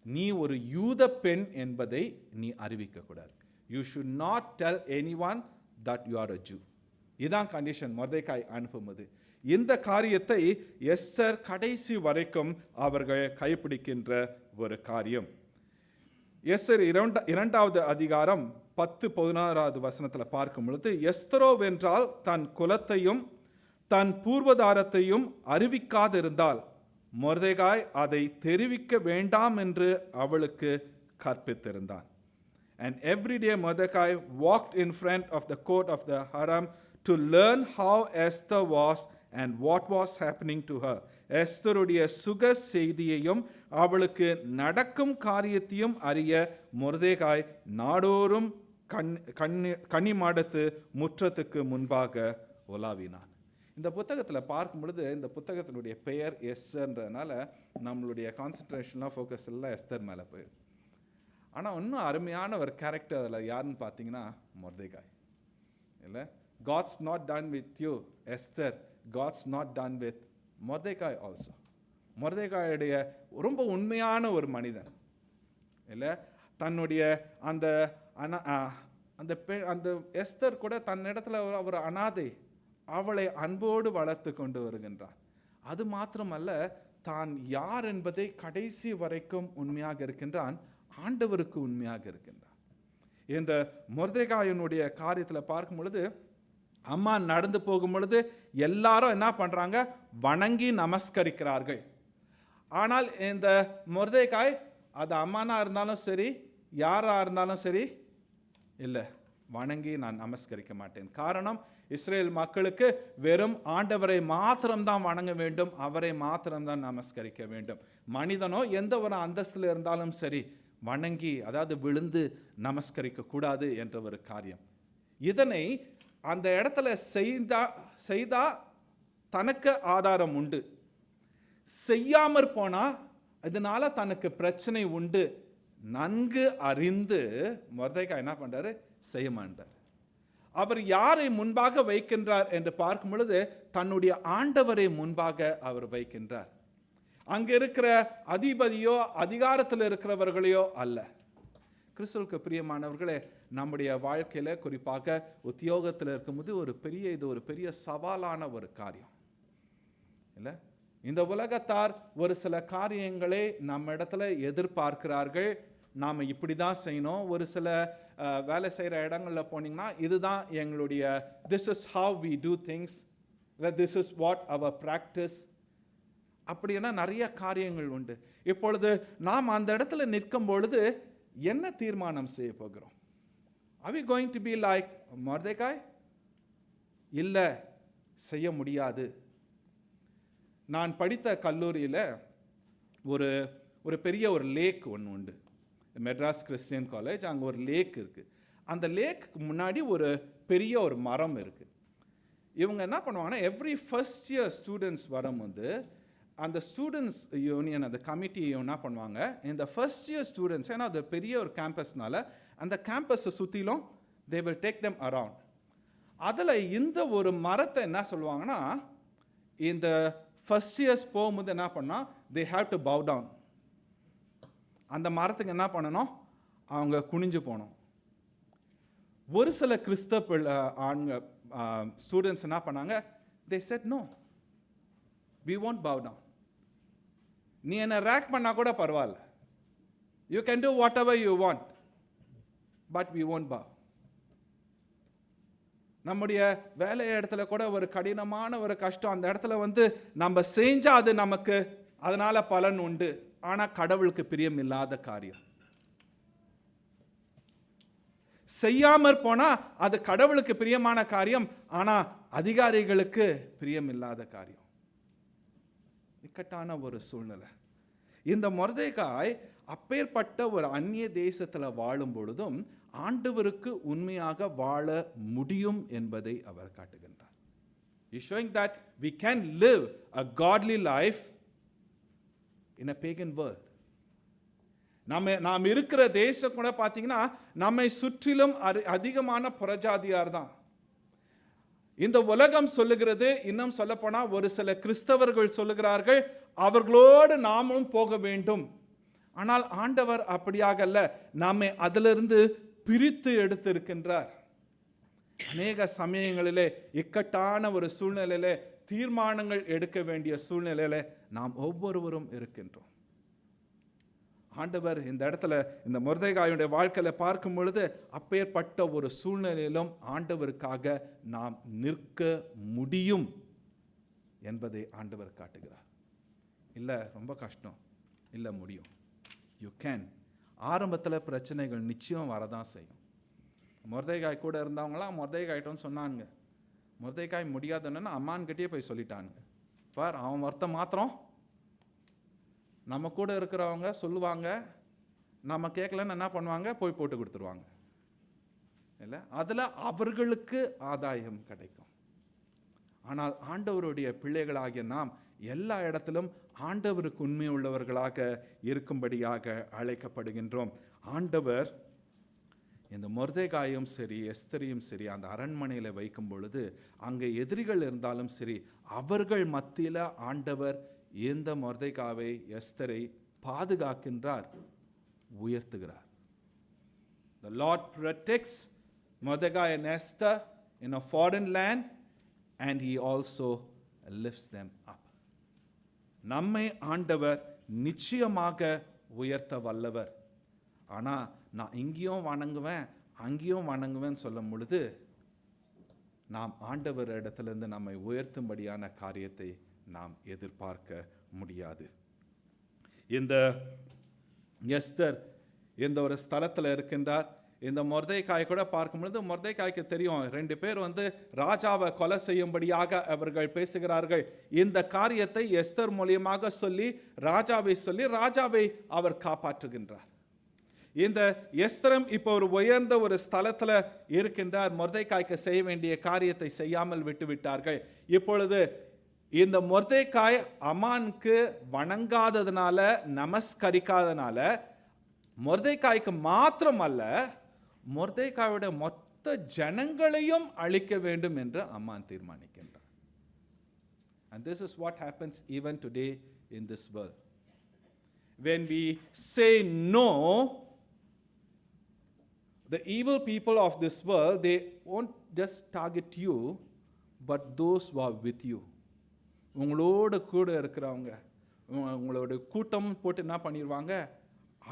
நீ ஒரு யூத பெண் என்பதை நீ அறிவிக்கக்கூடாது. You should not tell anyone that you are a Jew. இதான் கண்டிஷன் மொர்தெகாய் அனுப்பும்போது. இந்த காரியத்தை எஸ்தர் கடைசி வரைக்கும் அவர்கள் கைப்பிடிக்கின்ற ஒரு காரியம். எஸ்தர் 2வது அதிகாரம் 10-16 வசனத்தில் பார்க்கும் பொழுது, எஸ்தரோவென்றால் தன் குலத்தையும் தன் பூர்வதாரத்தையும் அறிவிக்காதிருந்தால் மொர்தெகாய் அதை தெரிவிக்க வேண்டாம் என்று அவளுக்கு கற்பித்திருந்தான். And every day Mordecai walked in front of the court of the Haram to learn how Esther was and what was happening to her. எஸ்தருடைய சுக செய்தியையும் அவளுக்கு நடக்கும் காரியத்தையும் அறிய மொர்தெகாய் நாடோறும் கன்னிமாடத்து முற்றத்துக்கு முன்பாக உலாவினான். இந்த புத்தகத்தில் பார்க்கும் பொழுது இந்த புத்தகத்தினுடைய பெயர் எஸ்தர்ன்றதுனால நம்மளுடைய கான்சன்ட்ரேஷன்லாம் ஃபோக்கஸ் எல்லாம் எஸ்தர் மேலே போயிடும். ஆனால் இன்னும் அருமையான ஒரு கேரக்டர் அதில் யாருன்னு பார்த்தீங்கன்னா மொர்தெகாய். இல்லை, God's not done with you Esther, God's not done with Mordecai also. மொர்தெகாயுடைய ரொம்ப உண்மையான ஒரு மனிதன். இல்லை, தன்னுடைய அந்த எஸ்தர் கூட தன்னிடத்துல ஒரு அனாதை, அவளை அன்போடு வளர்த்து கொண்டு வருகின்றான். அது மாத்திரமல்ல, தான் யார் என்பதை கடைசி வரைக்கும் உண்மையாக இருக்கின்றான், ஆண்டவருக்கு உண்மையாக இருக்கின்றான். இந்த மொர்தெகாயினுடைய காரியத்தில் பார்க்கும் பொழுது, அம்மா நடந்து போகும் பொழுது எல்லாரும் என்ன பண்றாங்க, வணங்கி நமஸ்கரிக்கிறார்கள். ஆனால் இந்த மொர்தெகாய் அது அம்மானா இருந்தாலும் சரி யாரா இருந்தாலும் சரி, இல்லை, வணங்கி நான் நமஸ்கரிக்க மாட்டேன். காரணம், இஸ்ரேல் மக்களுக்கு வெறும் ஆண்டவரை மாத்திரம்தான் வணங்க வேண்டும், அவரை மாத்திரம்தான் நமஸ்கரிக்க வேண்டும். மனிதனோ எந்த ஒரு அந்தஸ்தில் இருந்தாலும் சரி வணங்கி, அதாவது விழுந்து நமஸ்கரிக்க கூடாது என்ற ஒரு காரியம். இதனை அந்த இடத்துல செய்தா தனக்கு ஆதாரம் உண்டு, செய்யாமற் போனா இதனால தனக்கு பிரச்சனை உண்டு நன்கு அறிந்து மொர்தெகாய் என்ன பண்றாரு, செய்ய மாட்டார். அவர் யாரை முன்பாக வைக்கின்றார் என்று பார்க்கும் பொழுது தன்னுடைய ஆண்டவரை முன்பாக அவர் வைக்கின்றார். அங்க இருக்கிற அதிபதியோ அதிகாரத்தில் இருக்கிறவர்களையோ அல்ல. கிறிஸ்துவுக்கு பிரியமானவர்களே, நம்முடைய வாழ்க்கையில குறிப்பாக உத்தியோகத்தில் இருக்கும்போது இது ஒரு பெரிய சவாலான ஒரு காரியம் இல்லை. இந்த உலகத்தார் ஒரு சில காரியங்களை நம்ம இடத்துல எதிர்பார்க்கிறார்கள். நாம் இப்படி தான் செய்யணும். ஒரு சில வேலை செய்கிற இடங்களில் போனீங்கன்னா இதுதான் எங்களுடைய this is how we do things, this is what our practice. அப்படின்னா நிறைய காரியங்கள் உண்டு. இப்பொழுது நாம் அந்த இடத்துல நிற்கும் பொழுது என்ன தீர்மானம் செய்ய போகிறோம்? Are we going to be like மொர்தெகாய்? இல்லை, செய்ய முடியாது. நான் படித்த கல்லூரியில் ஒரு பெரிய ஒரு லேக் ஒன்று உண்டு, மெட்ராஸ் கிறிஸ்டியன் காலேஜ். அங்கே ஒரு லேக் இருக்குது. அந்த லேக்கு முன்னாடி ஒரு பெரிய ஒரு மரம் இருக்குது. இவங்க என்ன பண்ணுவாங்கன்னா, எவ்ரி ஃபர்ஸ்ட் இயர் ஸ்டூடெண்ட்ஸ் வரும்போது அந்த ஸ்டூடெண்ட்ஸ் யூனியன், அந்த கமிட்டி என்ன பண்ணுவாங்க, இந்த ஃபர்ஸ்ட் இயர் ஸ்டூடெண்ட்ஸ், ஏன்னா அது பெரிய ஒரு கேம்பஸ்னால அந்த கேம்பஸை சுற்றிலும் they will take them around. அதில் இந்த ஒரு மரத்தை என்ன சொல்லுவாங்கன்னா, இந்த ஃபர்ஸ்ட் இயர்ஸ் போகும்போது என்ன பண்ணால் they have to bow down. அந்த மரத்துக்கு என்ன பண்ணணும், அவங்க குனிஞ்சு போகணும். ஒரு சில கிறிஸ்தவ ஆண்கள் ஸ்டூடெண்ட்ஸ் என்ன பண்ணாங்க, they said no, we won't bow down. நீ என்ன ரேக் பண்ணா கூட பரவாயில்ல, you can do whatever you want, but we won't bow. நம்முடைய வேலை இடத்துல கூட ஒரு கடினமான ஒரு கஷ்டம், அந்த இடத்துல நம்ம செஞ்சா அது நமக்கு அதனால பலன் உண்டு. ஆனா கடவுளுக்கு பிரியம் இல்லாத காரியம். செய்யாமற் போனா அது கடவுளுக்கு பிரியமான காரியம், ஆனா அதிகாரிகளுக்கு பிரியம் இல்லாத காரியம். இக்கட்டான ஒரு சூழ்நிலை. இந்த மொர்தெகாய் அப்பேற்பட்ட ஒரு அந்நிய தேசத்துல வாழும் பொழுதும் ஆண்டவருக்கு உண்மையாக வாழ முடியும் என்பதை அவர் காட்டுகின்றார். He is showing that we can live a godly life in a pagan world. நாம் இருக்கிற தேசம் கூட பார்த்தீங்கன்னா நம்மை சுற்றிலும் அதிகமான புறஜாதியார் தான். இந்த உலகம் சொல்லுகிறது, இன்னும் சொல்லப்போனா ஒரு சில கிறிஸ்தவர்கள் சொல்லுகிறார்கள் அவர்களோடு நாமும் போக வேண்டும். ஆனால் ஆண்டவர் அப்படியாக அல்ல, நம்மை அதிலிருந்து பிரித்து எடுத்திருக்கின்றார். அநேக சமயங்களிலே இக்கட்டான ஒரு சூழ்நிலையிலே தீர்மானங்கள் எடுக்க வேண்டிய சூழ்நிலையில நாம் ஒவ்வொருவரும் இருக்கின்றோம். ஆண்டவர் இந்த இடத்துல இந்த மொர்தெகாயுடைய வாழ்க்கையில பார்க்கும் பொழுது அப்பேற்பட்ட ஒரு சூழ்நிலையிலும் ஆண்டவருக்காக நாம் நிற்க முடியும் என்பதை ஆண்டவர் காட்டுகிறார். இல்லை ரொம்ப கஷ்டம், இல்லை முடியும், யூ கேன். ஆரம்பத்தில் பிரச்சனைகள் நிச்சயம் வரதான் செய்யும். மொர்தெகாய் கூட இருந்தவங்களாம் மொர்தெகாய்ட்டோன்னு சொன்னாங்க. மொர்தெகாய் முடியாதுன்னு அம்மான்கிட்டயே போய் சொல்லிட்டானுங்க. பார், அவன் வருத்தம் மாத்திரம் நம்ம கூட இருக்கிறவங்க சொல்லுவாங்க, நம்ம கேட்கலன்னு என்ன பண்ணுவாங்க, போய் போட்டு கொடுத்துருவாங்க. இல்லை, அதில் அவர்களுக்கு ஆதாயம் கிடைக்கும். ஆனால் ஆண்டவருடைய பிள்ளைகளாகிய நாம் எல்லா இடத்திலும் ஆண்டவருக்கு உண்மை உள்ளவர்களாக இருக்கும்படியாக அழைக்கப்படுகின்றோம். ஆண்டவர் இந்த மொர்தெகாயும் சரி எஸ்தரையும் சரி அந்த அரண்மனையில் வைக்கும் பொழுது அங்கே எதிரிகள் இருந்தாலும் சரி அவர்கள் மத்தியில் ஆண்டவர் இந்த மொர்தெகாவை எஸ்தரை பாதுகாக்கின்றார், உயர்த்துகிறார். The Lord protects Mordecai and Esther in a foreign land and he also lifts them up. நம்மை ஆண்டவர் நிச்சயமாக உயர்த்த வல்லவர். ஆனால் நான் இங்கேயும் வணங்குவேன் அங்கேயும் வணங்குவேன் சொல்லும் பொழுது நாம் ஆண்டவர் இடத்திலிருந்து நம்மை உயர்த்தும்படியான காரியத்தை நாம் எதிர்பார்க்க முடியாது. இந்த எஸ்தர் இந்த ஒரு ஸ்தலத்தில் இருக்கின்றார். இந்த மொர்தெகாய் கூட பார்க்கும் பொழுது மொர்தெகாய்க்கு தெரியும், 2 பேர் ராஜாவை கொலை செய்யும்படியாக அவர்கள் பேசுகிறார்கள். இந்த காரியத்தை எஸ்தர் மூலியமாக சொல்லி ராஜாவை அவர் காப்பாற்றுகின்றார். இந்த எஸ்தரும் இப்போ ஒரு உயர்ந்த ஒரு ஸ்தலத்தில் இருக்கின்றார். மொர்தெகாய்க்கு செய்ய வேண்டிய காரியத்தை செய்யாமல் விட்டு விட்டார்கள். இப்பொழுது இந்த மொர்தெகாய் அமானுக்கு வணங்காததுனால, நமஸ்கரிக்காதனால மொர்தெகாய்க்கு மாத்திரம் அல்ல, மொர்தெகாயோட மொத்த ஜனங்களையும் அழிக்க வேண்டும் என்று Aman தீர்மானிக்கின்றார். And this is what happens even today in this world. When we say no, the evil people of this world, they won't just target you, but those who are with you. உங்களோட கூட இருக்கிறவங்க உங்களோட கூட்டம் போட்டு என்ன பண்ணிடுவாங்க,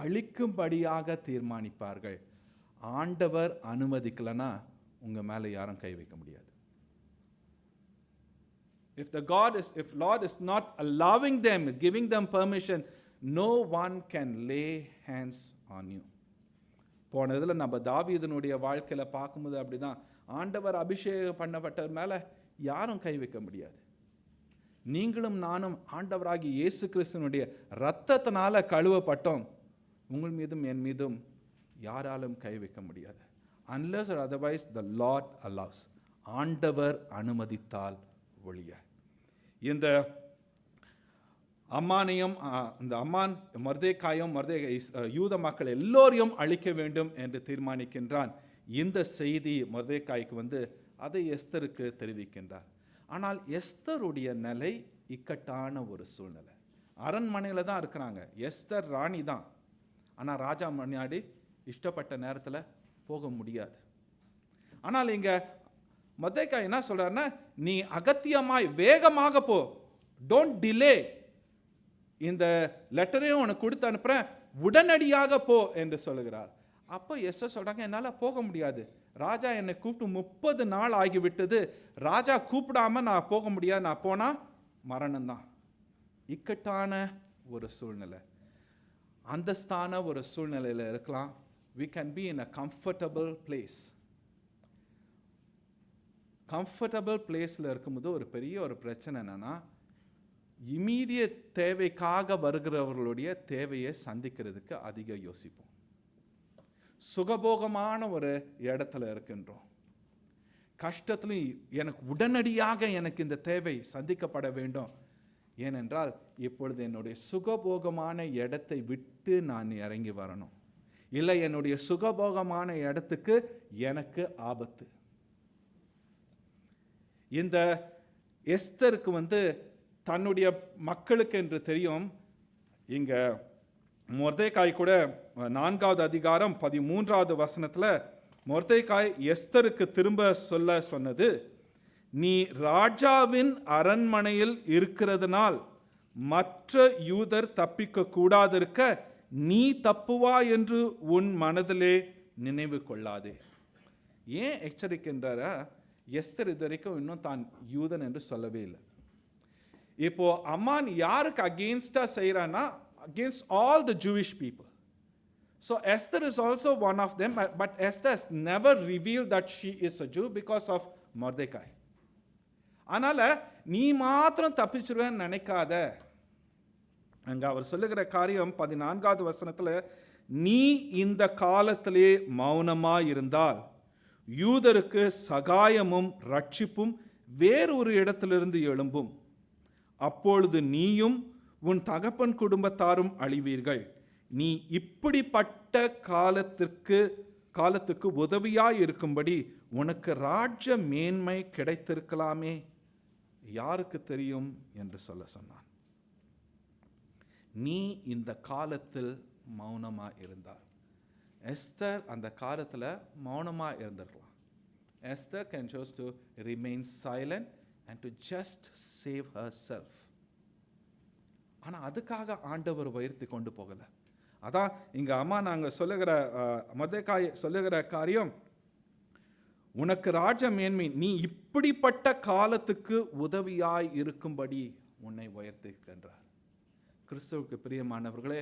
அழிக்கும்படியாக தீர்மானிப்பார்கள். ஆண்டவர் அனுமதிக்கலைன்னா உங்கள் மேலே யாரும் கை வைக்க முடியாது. If Lord is not allowing them, giving them permission, no one can lay hands on you. போன இதில் நம்ம தாவீதுனுடைய வாழ்க்கையில் பார்க்கும்போது அப்படிதான், ஆண்டவர் அபிஷேகம் பண்ணப்பட்டவர் மேலே யாரும் கை வைக்க முடியாது. நீங்களும் நானும் ஆண்டவராகி இயேசு கிறிஸ்துவனுடைய இரத்தத்தினால கழுவப்பட்டோம். உங்கள் மீதும் என் மீதும் யாராலும் கை வைக்க முடியாது. Unless or otherwise the Lord allows. ஆண்டவர் அனுமதித்தால் ஒழிய. இந்த அம்மானையும் இந்த அம்மான் மொர்தெகாயும் யூத மக்கள் எல்லோரையும் அழிக்க வேண்டும் என்று தீர்மானிக்கின்றான். இந்த செய்தி மொர்தெகாய்க்கு அதை எஸ்தருக்கு தெரிவிக்கின்றார். ஆனால் எஸ்தருடைய நிலை இக்கட்டான ஒரு சூழ்நிலை. அரண்மனையில் தான் இருக்கிறாங்க, எஸ்தர் ராணி தான். ஆனால் ராஜா முன்னாடி இஷ்டப்பட்ட நேரத்தில் போக முடியாது. ஆனால் இங்கே மொர்தெகாய் என்ன சொல்கிறாருன்னா, நீ அகத்தியமாய் வேகமாக போ, டோன்ட் டிலே, இந்த லெட்டரையும் உனக்கு கொடுத்து அனுப்புகிறேன், உடனடியாக போ என்று சொல்லுகிறார். அப்போ எஸ்தர் சொல்கிறாங்க, என்னால் போக முடியாது, ராஜா என்னை கூப்பிட்டு 30 நாள் ஆகிவிட்டது, ராஜா கூப்பிடாம நான் போக முடியாது, நான் போனால் மரணம்தான். இக்கட்டான ஒரு சூழ்நிலை, அந்தஸ்தான ஒரு சூழ்நிலையில் இருக்கலாம். We can be in a comfortable place. Comfortable பிளேஸில் இருக்கும்போது ஒரு பெரிய ஒரு பிரச்சனை என்னென்னா, இமீடியட் தேவைக்காக வருகிறவர்களுடைய தேவையை சந்திக்கிறதுக்கு அதிக யோசிப்போம். சுகபோகமான ஒரு இடத்துல இருக்கின்றோம். கஷ்டத்துலையும் எனக்கு உடனடியாக எனக்கு இந்த தேவை சந்திக்கப்பட வேண்டும். ஏனென்றால் இப்பொழுது என்னுடைய சுகபோகமான இடத்தை விட்டு நான் இறங்கி வரணும், இல்லை என்னுடைய சுகபோகமான இடத்துக்கு எனக்கு ஆபத்து. இந்த எஸ்தருக்கு தன்னுடைய மக்களுக்கு என்று தெரியும். இங்க மொர்தெகாய் கூட 4வது அதிகாரம் 13வது வசனத்தில் மொர்தெகாய் எஸ்தருக்கு திரும்ப சொன்னது, நீ ராஜாவின் அரண்மனையில் இருக்கிறதுனால் மற்ற யூதர் தப்பிக்க கூடாதிருக்க நீ தப்புவா என்று உன் மனதிலே நினைவு கொள்ளாதே. ஏன் எச்சரிக்கின்றார? எஸ்தர் இது வரைக்கும் இன்னும் தான் யூதன் என்று சொல்லவே இல்லை. இப்போ அம்மான் யாருக்கு அகெயின்ஸ்டா செய்யறான்னா, against all the Jewish people. So Esther is also one of them, but Esther has never revealed that she is a Jew because of Mordecai. அதனால நீ மாத்திரம் தப்பிச்சிருவேன்னு நினைக்காத. அங்க அவர் சொல்லுகிற காரியம் 14வது வசனத்துல, நீ இந்த காலத்திலே மௌனமா இருந்தால் யூதருக்கு சகாயமும் ரட்சிப்பும் வேறொரு இடத்திலிருந்து எழும்பும், அப்பொழுது நீயும் உன் தகப்பன் குடும்பத்தாரும் அழிவீர்கள். நீ இப்படிப்பட்ட காலத்துக்கு உதவியாய் இருக்கும்படி உனக்கு ராஜ்ய மேன்மை கிடைத்திருக்கலாமே, யாருக்கு தெரியும் என்று சொன்னான். நீ இந்த காலத்தில் மௌனமா இருந்தால், எஸ்தர் அந்த காலத்தில் மௌனமா இருந்திருக்கலாம். Esther can choose to remain silent and to just save herself. ஆனால் அதுக்காக ஆண்டவர் உயர்த்தி கொண்டு போகலை. அதான் இங்கே அம்மா நாங்கள் சொல்லுகிற மொர்தெகாய் சொல்லுகிற காரியம், உனக்கு ராஜ மேன்மை, நீ இப்படிப்பட்ட காலத்துக்கு உதவியாய் இருக்கும்படி உன்னை உயர்த்திக்கின்றார். கிறிஸ்துவுக்கு பிரியமானவர்களே,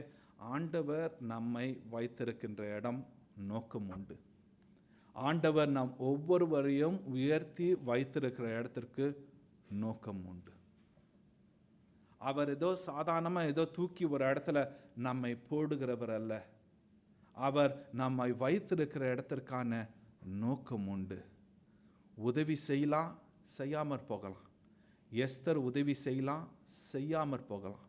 ஆண்டவர் நம்மை வைத்திருக்கின்ற இடம் நோக்கம் உண்டு. ஆண்டவர் நாம் ஒவ்வொருவரையும் உயர்த்தி வைத்திருக்கிற இடத்திற்கு நோக்கம் உண்டு. அவர் ஏதோ சாதாரணமாக ஏதோ தூக்கி ஒரு இடத்துல நம்மை போடுகிறவர் அல்ல. அவர் நம்மை வைத்திருக்கிற இடத்திற்கான நோக்கம் உண்டு. உதவி செய்யலாம், செய்யாமற் போகலாம். எஸ்தர் உதவி செய்யலாம், செய்யாமற் போகலாம்.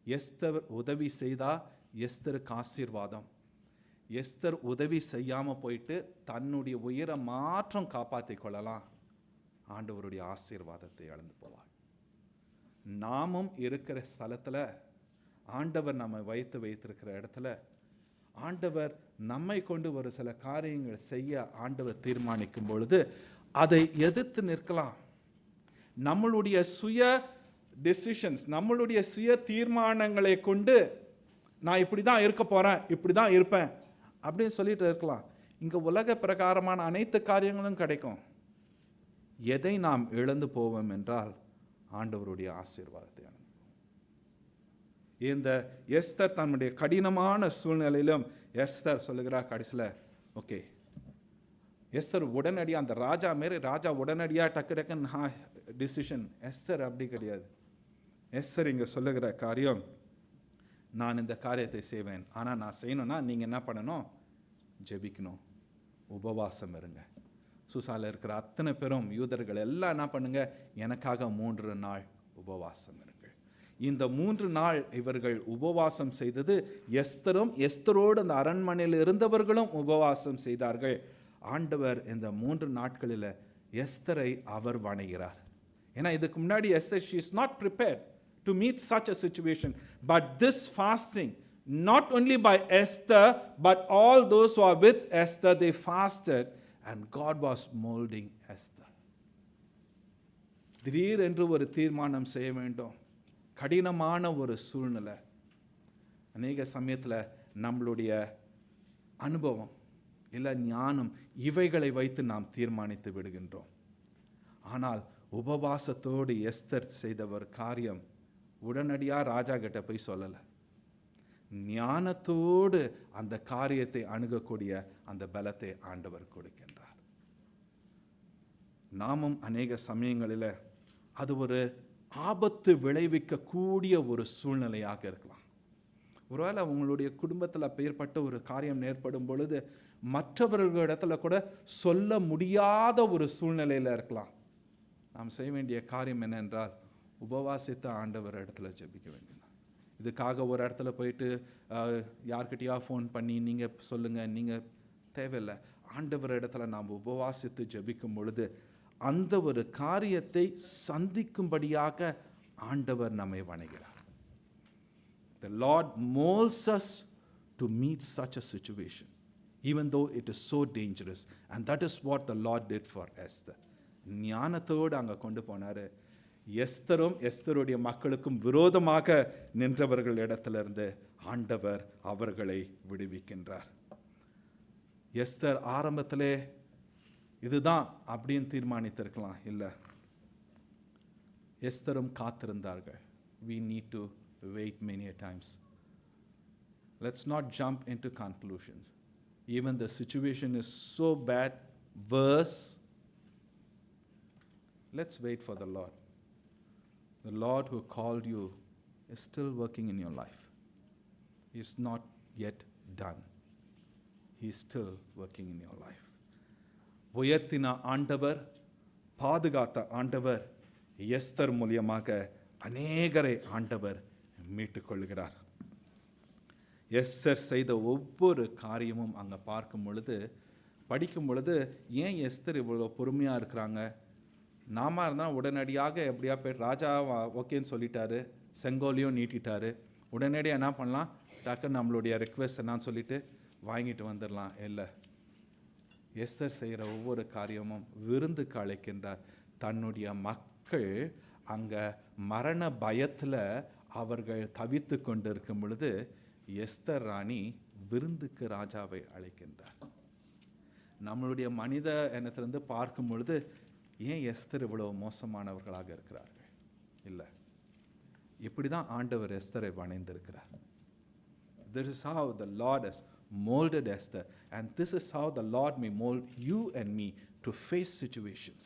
எஸ்தர் உதவி செய்தால் எஸ்தருக்கு ஆசீர்வாதம். எஸ்தர் உதவி செய்யாமல் போயிட்டு தன்னுடைய உயிரை மாற்றம் காப்பாற்றி கொள்ளலாம், ஆண்டவருடைய ஆசீர்வாதத்தை இழந்து போவார். நாமும் இருக்கிற ஸ்தலத்தில் ஆண்டவர் நம்மை வைத்திருக்கிற இடத்துல ஆண்டவர் நம்மை கொண்டு ஒரு சில காரியங்கள் செய்ய ஆண்டவர் தீர்மானிக்கும் பொழுது அதை எதிர்த்து நிற்கலாம். நம்மளுடைய சுய டெசிஷன்ஸ், நம்மளுடைய சுய தீர்மானங்களை கொண்டு நான் இப்படி தான் இருக்க போகிறேன், இப்படி தான் இருப்பேன் அப்படின்னு சொல்லிட்டு இருக்கலாம். இங்கே உலக பிரகாரமான அனைத்து காரியங்களும் கிடைக்கும். எதை நாம் இழந்து போவோம் என்றால் ஆண்டவருடைய ஆசீர்வாதத்தை அனுப்புவோம். இந்த எஸ்தர் தன்னுடைய கடினமான சூழ்நிலையிலும் எஸ்தர் சொல்லுகிறார் கடைசியில், ஓகே, எஸ்தர் உடனடியாக அந்த ராஜா மாரி ராஜா உடனடியாக டக்கு டக்குன்னு டிசிஷன். எஸ்தர் அப்படி கிடையாது. எஸ்தர் இங்கே சொல்லுகிற காரியம், நான் இந்த காரியத்தை செய்வேன், ஆனால் நான் செய்யணும்னா நீங்கள் என்ன பண்ணணும்? ஜெபிக்கணும், உபவாசம் இருங்க. சூசால இருக்கிற அத்தனை பேரும் யூதர்கள் எல்லாம் என்ன பண்ணுங்க? எனக்காக 3 நாள் உபவாசம் இருங்கள். இந்த 3 நாள் இவர்கள் உபவாசம் செய்தது, எஸ்தரும் எஸ்தரோடு அந்த அரண்மனையில் இருந்தவர்களும் உபவாசம் செய்தார்கள். ஆண்டவர் இந்த 3 நாட்களில் எஸ்தரை அவர் வணங்குகிறார். ஏன்னா இதுக்கு முன்னாடி Esther, she is not prepared to meet such a situation. But this fasting, not only by Esther, but all those who are with Esther, they fasted and God was molding Esther. திடீர் என்று ஒரு தீர்மானம் செய்ய வேண்டும். கடினமான ஒரு சூழ்நிலை. அநேக சமயத்தில் நம்மளுடைய அனுபவம் இல்லை ஞானம் இவைகளை வைத்து நாம் தீர்மானித்து விடுகின்றோம். ஆனால் உபவாசத்தோடு எஸ்தர் செய்த ஒரு காரியம் உடனடியாக ராஜா கிட்ட போய் சொல்லலை. ஞானத்தோடு அந்த காரியத்தை அணுகக்கூடிய அந்த பலத்தை ஆண்டவர் கொடுக்கின்றார். நாமும் அநேக சமயங்களில் அது ஒரு ஆபத்து விளைவிக்கக்கூடிய ஒரு சூழ்நிலையாக இருக்கலாம். ஒருவேளை உங்களுடைய குடும்பத்தில் அப்பேற்பட்ட ஒரு காரியம் ஏற்படும் பொழுது மற்றவர்களிடத்துல கூட சொல்ல முடியாத ஒரு சூழ்நிலையில் இருக்கலாம். நாம் செய்ய வேண்டிய காரியம் என்னென்றால் உபவாசித்த ஆண்டவர் இடத்துல ஜெபிக்க வேண்டியது. இதுக்காக ஒரு இடத்துல போயிட்டு யார்கிட்டயா ஃபோன் பண்ணி நீங்கள் சொல்லுங்கள், நீங்கள் தேவையில்லை. ஆண்டவர் இடத்துல நாம் உபவாசித்து ஜெபிக்கும் பொழுது அந்த ஒரு காரியத்தை சந்திக்கும்படியாக ஆண்டவர் நம்மை வணங்குகிறார். The Lord molds us to meet such a situation, even though it is so dangerous. And that is what the Lord did for Esther. ஞானத்தோடு அங்கே கொண்டு போனார். எஸ்தரும் எஸ்தருடைய மக்களுக்கும் விரோதமாக நின்றவர்கள் இடத்திலிருந்து ஆண்டவர் அவர்களை விடுவிக்கின்றார். எஸ்தர் ஆரம்பத்திலே இதுதான் அப்படின்னு தீர்மானித்திருக்கலாம். இல்லை, எஸ்தரும் காத்திருந்தார்கள். We need to wait many a times. Let's not jump into conclusions. Even the situation is so bad, worse. Let's wait for the Lord. The Lord who called you is still working in your life. He is not yet done. He is still working in your life. உயர்த்தின ஆண்டவர், பாதுகாத்த ஆண்டவர், Esther மூலியமாக அநேகரை ஆண்டவர் மீட்டுக்கொள்கிறார். Esther செய்த ஒவ்வொரு காரியமும் அங்கே பார்க்கும் பொழுது, படிக்கும் பொழுது, ஏன் எஸ்தர் இவ்வளோ பொறுமையாக இருக்கிறாங்க? நாம இருந்தால் உடனடியாக எப்படியா போய் ராஜா ஓகேன்னு சொல்லிட்டாரு, செங்கோலையும் நீட்டிட்டாரு, உடனடியாக என்ன பண்ணலாம்? டக்குன்னு நம்மளுடைய ரெக்வெஸ்ட் என்னான்னு சொல்லிட்டு வாங்கிட்டு வந்துடலாம். இல்லை, எஸ்தர் செய்கிற ஒவ்வொரு காரியமும் விருந்துக்கு அழைக்கின்றார். தன்னுடைய மக்கள் அங்கே மரண பயத்தில் அவர்கள் தவித்து கொண்டு இருக்கும் பொழுது எஸ்தர் ராணி விருந்துக்கு ராஜாவை அழைக்கின்றார். நம்மளுடைய மனித எண்ணத்திலிருந்து பார்க்கும் பொழுது ஏன் எஸ்தர் இவ்வளோ மோசமானவர்களாக இருக்கிறார்கள்? இல்லை, இப்படி தான் ஆண்டவர் எஸ்தரை வணைந்திருக்கிறார். This is how the Lord has molded Esther, and this is how the Lord may mold you and me to face situations.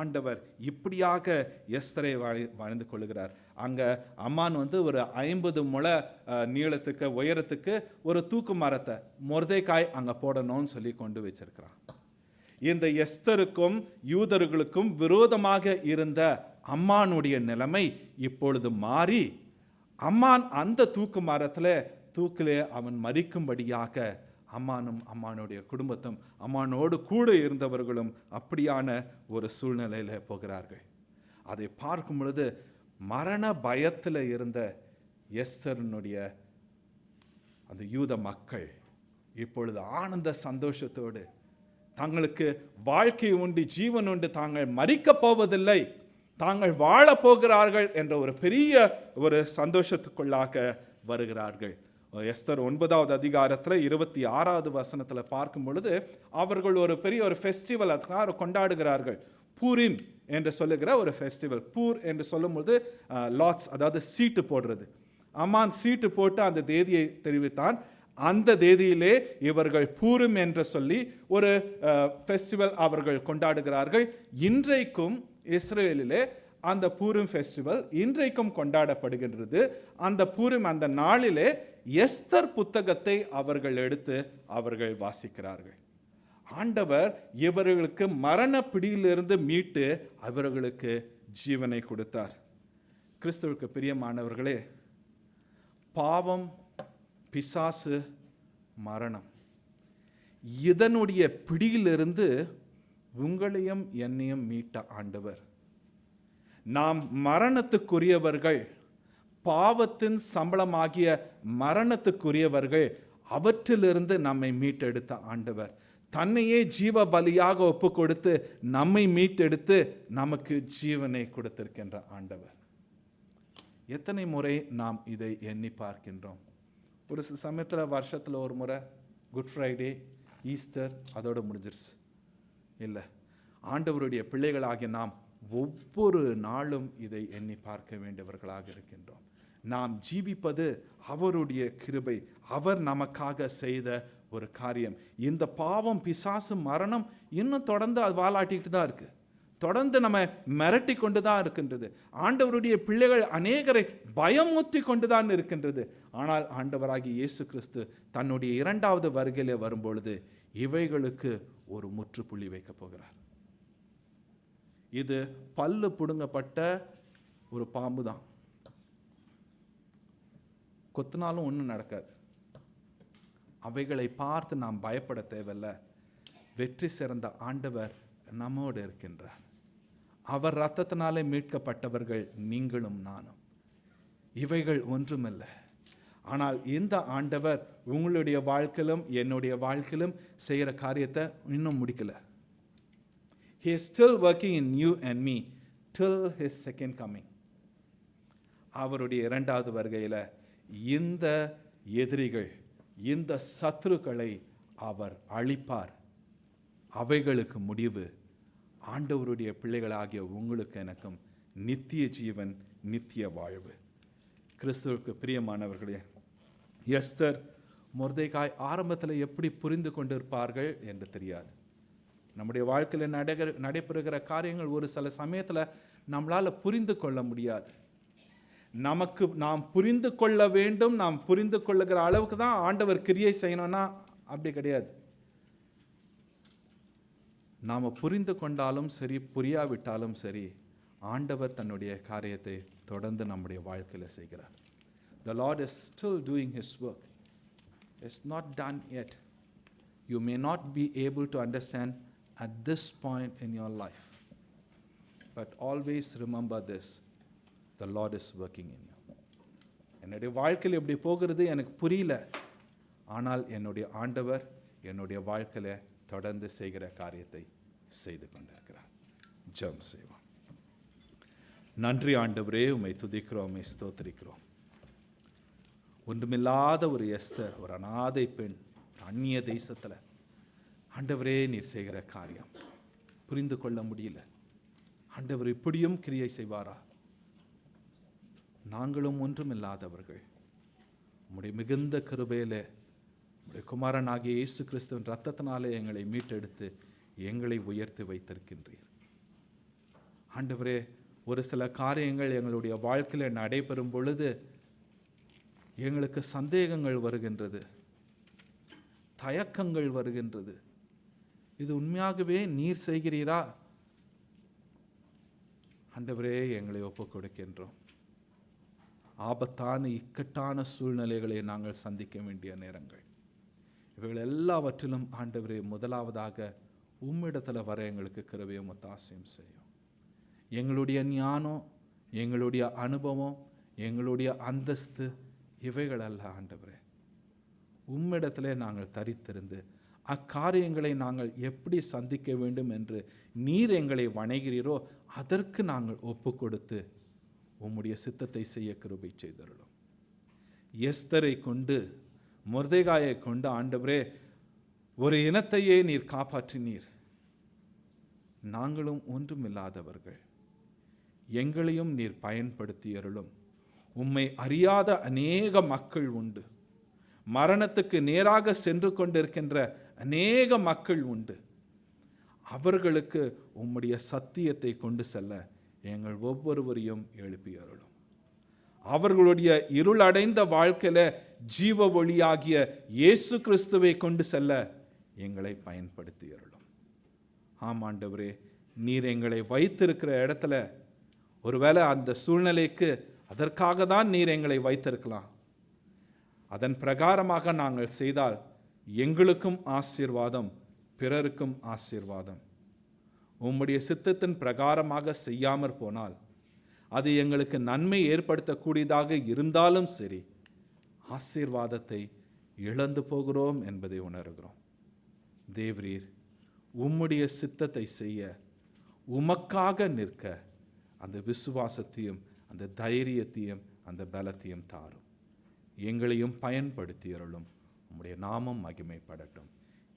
ஆண்டவர் இப்படியாக எஸ்தரை வணைந்து கொள்கிறார். அங்கே அம்மான் ஒரு 50 முழ நீளத்துக்கு உயரத்துக்கு ஒரு தூக்கு மரத்தை மொர்தெகாய் அங்கே போடணும்னு சொல்லி கொண்டு வச்சிருக்கிறான். இந்த எஸ்தருக்கும் யூதர்களுக்கும் விரோதமாக இருந்த அம்மானுடைய நிலைமை இப்பொழுது மாறி, அம்மான் அந்த தூக்கு மரத்தில் தூக்கிலே அவன் மரிக்கும்படியாக அம்மானும் அம்மானுடைய குடும்பத்தும் அம்மானோடு கூட இருந்தவர்களும் அப்படியான ஒரு சூழ்நிலையில் போகிறார்கள். அதை பார்க்கும் பொழுது மரண பயத்தில் இருந்த எஸ்தரினுடைய அந்த யூத மக்கள் இப்பொழுது ஆனந்த சந்தோஷத்தோடு தங்களுக்கு வாழ்க்கை உண்டு, ஜீவன் உண்டு, தாங்கள் மரிக்கப் போவதில்லை தாங்கள் வாழப் போகிறார்கள் என்ற ஒரு பெரிய ஒரு சந்தோஷத்துக்குள்ளாக வருகிறார்கள். எஸ்தர் 9வது அதிகாரத்தில் 26வது வசனத்தில் பார்க்கும் பொழுது அவர்கள் ஒரு பெரிய ஒரு ஃபெஸ்டிவல் அதுக்காக கொண்டாடுகிறார்கள். பூரிம் என்று சொல்லுகிற ஒரு ஃபெஸ்டிவல். பூர் என்று சொல்லும்போது லாட்ஸ், அதாவது சீட்டு போடுறது. அமான் சீட்டு போட்டு அந்த தேதியை தெரிவித்தான். அந்த தேதியிலே இவர்கள் பூரிம் என்று சொல்லி ஒரு ஃபெஸ்டிவல் அவர்கள் கொண்டாடுகிறார்கள். இன்றைக்கும் இஸ்ரேலிலே அந்த பூரிம் ஃபெஸ்டிவல் இன்றைக்கும் கொண்டாடப்படுகின்றது. அந்த பூரிம் அந்த நாளிலே எஸ்தர் புத்தகத்தை அவர்கள் எடுத்து அவர்கள் வாசிக்கிறார்கள். ஆண்டவர் இவர்களுக்கு மரண பிடியிலிருந்து மீட்டு அவர்களுக்கு ஜீவனை கொடுத்தார். கிறிஸ்துவுக்கு பிரியமானவர்களே, பாவம், பிசாசு, மரணம் இதனுடைய பிடியிலிருந்து உங்களையும் என்னையும் மீட்ட ஆண்டவர். நாம் மரணத்துக்குரியவர்கள், பாவத்தின் சம்பளமாகிய மரணத்துக்குரியவர்கள், அவற்றிலிருந்து நம்மை மீட்டெடுத்த ஆண்டவர். தன்னையே ஜீவ பலியாக ஒப்பு கொடுத்து நம்மை மீட்டெடுத்து நமக்கு ஜீவனை கொடுத்திருக்கின்ற ஆண்டவர். எத்தனை முறை நாம் இதை எண்ணி பார்க்கின்றோம்? ஒரு சமயத்தில் வருஷத்தில் ஒரு முறை குட் ஃப்ரைடே, ஈஸ்டர், அதோடு முடிஞ்சிருச்சு. இல்லை, ஆண்டவருடைய பிள்ளைகளாகிய நாம் ஒவ்வொரு நாளும் இதை எண்ணி பார்க்க வேண்டியவர்களாக இருக்கின்றோம். நாம் ஜீவிப்பது அவருடைய கிருபை, அவர் நமக்காக செய்த ஒரு காரியம். இந்த பாவம், பிசாசு, மரணம் இன்னும் தொடர்ந்து அது வாலாட்டிக்கிட்டு தான் இருக்கு. தொடர்ந்து நம்ம மிரட்டி கொண்டு தான் இருக்கின்றது. ஆண்டவருடைய பிள்ளைகள் அநேகரை பயமூத்தி கொண்டு தான் இருக்கின்றது. ஆனால் ஆண்டவராகிய இயேசு கிறிஸ்து தன்னுடைய 2வது வருகையிலே வரும்பொழுது இவைகளுக்கு ஒரு முற்றுப்புள்ளி வைக்க போகிறார். இது பல்லு புடுங்கப்பட்ட ஒரு பாம்பு தான். கொத்தினாலும் ஒன்றும் நடக்காது. அவைகளை பார்த்து நாம் பயப்பட தேவையில்லை. வெற்றி சிறந்த ஆண்டவர் நம்மோடு இருக்கின்றார். அவர் இரத்தத்தினாலே மீட்கப்பட்டவர்கள் நீங்களும் நானும். இவைகள் ஒன்றுமில்லை. ஆனால் இந்த ஆண்டவர் உங்களுடைய வாழ்க்கையிலும் என்னுடைய வாழ்க்கையிலும் செய்கிற காரியத்தை இன்னும் முடிக்கல. He is still working in you and me till his second coming. அவருடைய 2வது வருகையில் இந்த எதிரிகள், இந்த சத்துருக்களை அவர் அழிப்பார். அவைகளுக்கு முடிவு ஆண்டவருடைய பிள்ளைகளாகிய உங்களுக்கு எனக்கும் நித்திய ஜீவன், நித்திய வாழ்வு. கிறிஸ்துவுக்கு பிரியமானவர்களே, எஸ்தர், மொர்தெகாய் ஆரம்பத்தில் எப்படி புரிந்து கொண்டிருப்பார்கள் என்று தெரியாது. நம்முடைய வாழ்க்கையில் நடைபெறுகிற காரியங்கள் ஒரு சில சமயத்தில் நம்மளால் புரிந்து கொள்ள முடியாது. நாம் புரிந்து கொள்ள வேண்டும். நாம் புரிந்து கொள்ளுகிற அளவுக்கு தான் ஆண்டவர் கிரியை செய்யணும்னா அப்படி கிடையாது. நாம் புரிந்து கொண்டாலும் சரி, புரியாவிட்டாலும் சரி, ஆண்டவர் தன்னுடைய காரியத்தை தொடர்ந்து நம்முடைய வாழ்க்கையில் செய்கிறார். The Lord is still doing his work. It's not done yet. You may not be able to understand at this point in your life. But always remember this. The Lord is working in you. என்னுடைய வாழ்க்கையில் எப்படி போகிறது எனக்கு புரியல. ஆனால் என்னுடைய ஆண்டவர் என்னுடைய வாழ்க்கையில் தொடர்ந்து செய்கிற காரியத்தை செய்து கொண்டிருக்கிறார். ஜெபம் செய்வோம். நன்றி ஆண்டவரே, உம்மை துதிக்கிறோம், உம்மை ஸ்தோத்திரிக்கிறோம். ஒன்றுமில்லாத ஒரு எஸ்தர், ஒரு அநாதை பெண், அந்நிய தேசத்தில் ஆண்டவரே நீர் செய்கிற காரியம் புரிந்து கொள்ள முடியல. ஆண்டவர் இப்படியும் கிரியை செய்வாரா? நாங்களும் ஒன்றுமில்லாதவர்கள், உம்முடைய மிகுந்த கிருபையிலே உம்முடைய குமாரனாகிய இயேசு கிறிஸ்துவின் இரத்தத்தினாலே எங்களை மீட்டெடுத்து எங்களை உயர்த்தி வைத்திருக்கின்றீர். ஆண்டவரே, ஒரு சில காரியங்கள் எங்களுடைய வாழ்க்கையில் நடைபெறும் பொழுது எங்களுக்கு சந்தேகங்கள் வருகின்றது, தயக்கங்கள் வருகின்றது. இது உண்மையாகவே நீர் செய்கிறீரா? ஆண்டவரே, எங்களை ஒப்புக் கொடுக்கின்றோம். ஆபத்தான இக்கட்டான சூழ்நிலைகளை நாங்கள் சந்திக்க வேண்டிய நேரங்கள், இவைகள் எல்லாவற்றிலும் ஆண்டவரே முதலாவதாக உம்மிடத்தில் வர எங்களுக்கு கிருபையும் ஒத்தாசையும் செய்யும். எங்களுடைய ஞானம், எங்களுடைய அனுபவம், எங்களுடைய அந்தஸ்து இவைகள் அல்ல ஆண்டவரே. உம்மிடத்திலே நாங்கள் தரித்திருந்து அக்காரியங்களை நாங்கள் எப்படி சந்திக்க வேண்டும் என்று நீர் எங்களை வணங்குகிறீரோ அதற்கு நாங்கள் ஒப்பு கொடுத்து உம்முடைய சித்தத்தை செய்ய கிருபை செய்தருளும். எஸ்தரை கொண்டு மொர்தெகாயை கொண்டு ஆண்டவரே ஒரு இனத்தையே நீர் காப்பாற்றினீர். நாங்களும் ஒன்றுமில்லாதவர்கள், எங்களையும் நீர் பயன்படுத்தி அருளும். உம்மை அறியாத அநேக மக்கள் உண்டு, மரணத்துக்கு நேராக சென்று கொண்டிருக்கின்ற அநேக மக்கள் உண்டு. அவர்களுக்கு உம்முடைய சத்தியத்தை கொண்டு செல்ல எங்கள் ஒவ்வொருவரையும் எழுப்பி அருளும். அவர்களுடைய இருளடைந்த வாழ்க்கையில ஜீவ ஒளியாகிய இயேசு கிறிஸ்துவை கொண்டு செல்ல எங்களை பயன்படுத்தி அருளும். ஆமாண்டவரே, நீர் எங்களை வைத்திருக்கிற இடத்துல ஒருவேளை அந்த சூழ்நிலைக்கு அதற்காக தான் நீர் எங்களை வைத்திருக்கலாம். அதன் பிரகாரமாக நாங்கள் செய்தால் எங்களுக்கும் ஆசீர்வாதம், பிறருக்கும் ஆசீர்வாதம். உம்முடைய சித்தத்தின் பிரகாரமாக செய்யாமற் போனால் அது எங்களுக்கு நன்மை ஏற்படுத்தக்கூடியதாக இருந்தாலும் சரி, ஆசீர்வாதத்தை இழந்து போகிறோம் என்பதை உணர்கிறோம். தேவரீர் உம்முடைய சித்தத்தை செய்ய உமக்காக நிற்க அந்த விசுவாசத்தையும் அந்த தைரியத்தையும் அந்த பலத்தையும் தாரும். எங்களையும் பயன்படுத்தி அருளும். உம்முடைய நாமம் மகிமைப்படட்டும்.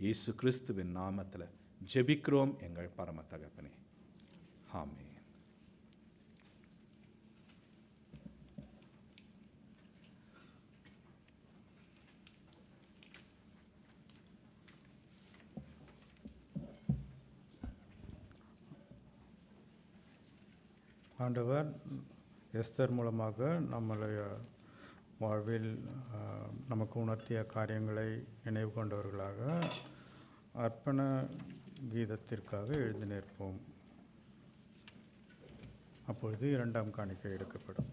இயேசு கிறிஸ்துவின் நாமத்தில் ஜெபிக்கிறோம் எங்கள் பரம தகப்பனே. ஆமென். ஆண்டவர் எஸ்தர் மூலமாக நம்மளுடைய வாழ்வில் நமக்கு உணர்த்திய காரியங்களை நினைவு கொண்டவர்களாக அர்ப்பண கீதத்திற்காக எழுந்து நிற்போம். அப்பொழுது இரண்டாம் காணிக்கை எடுக்கப்படும்.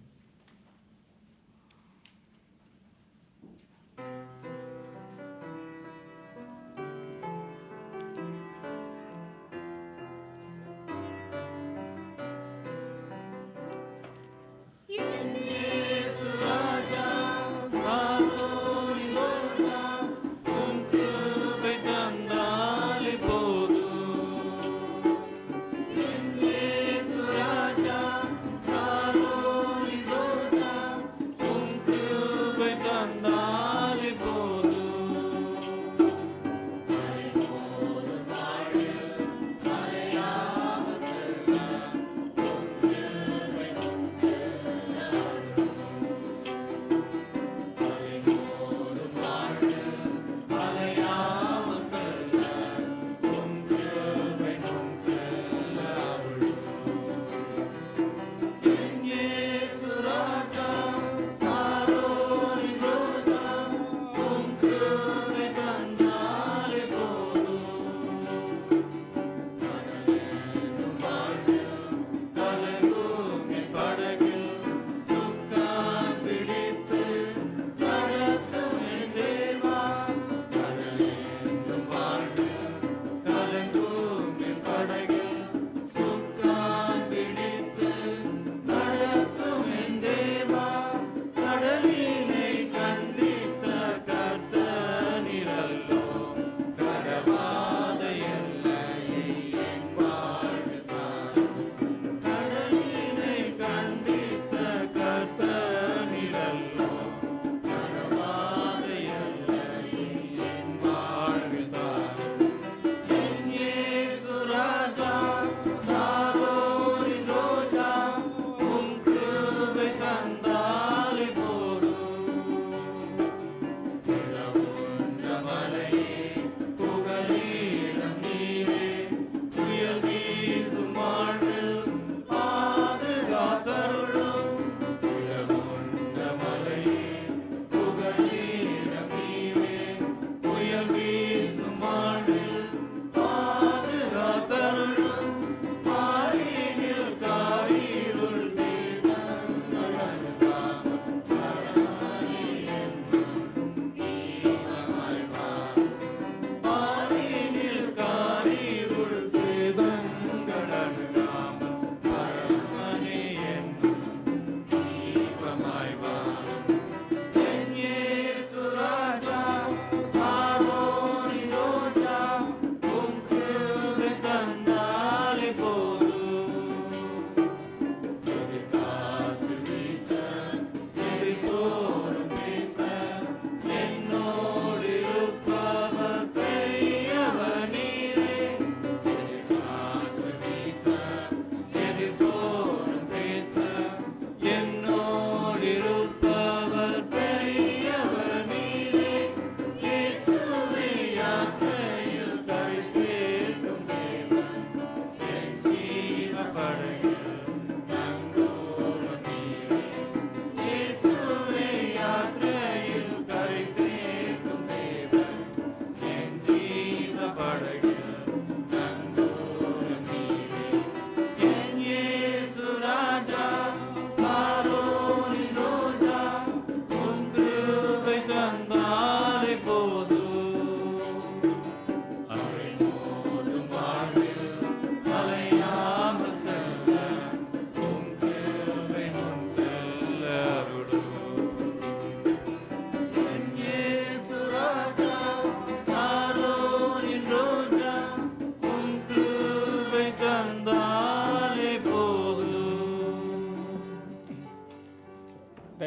தந்தாலே போ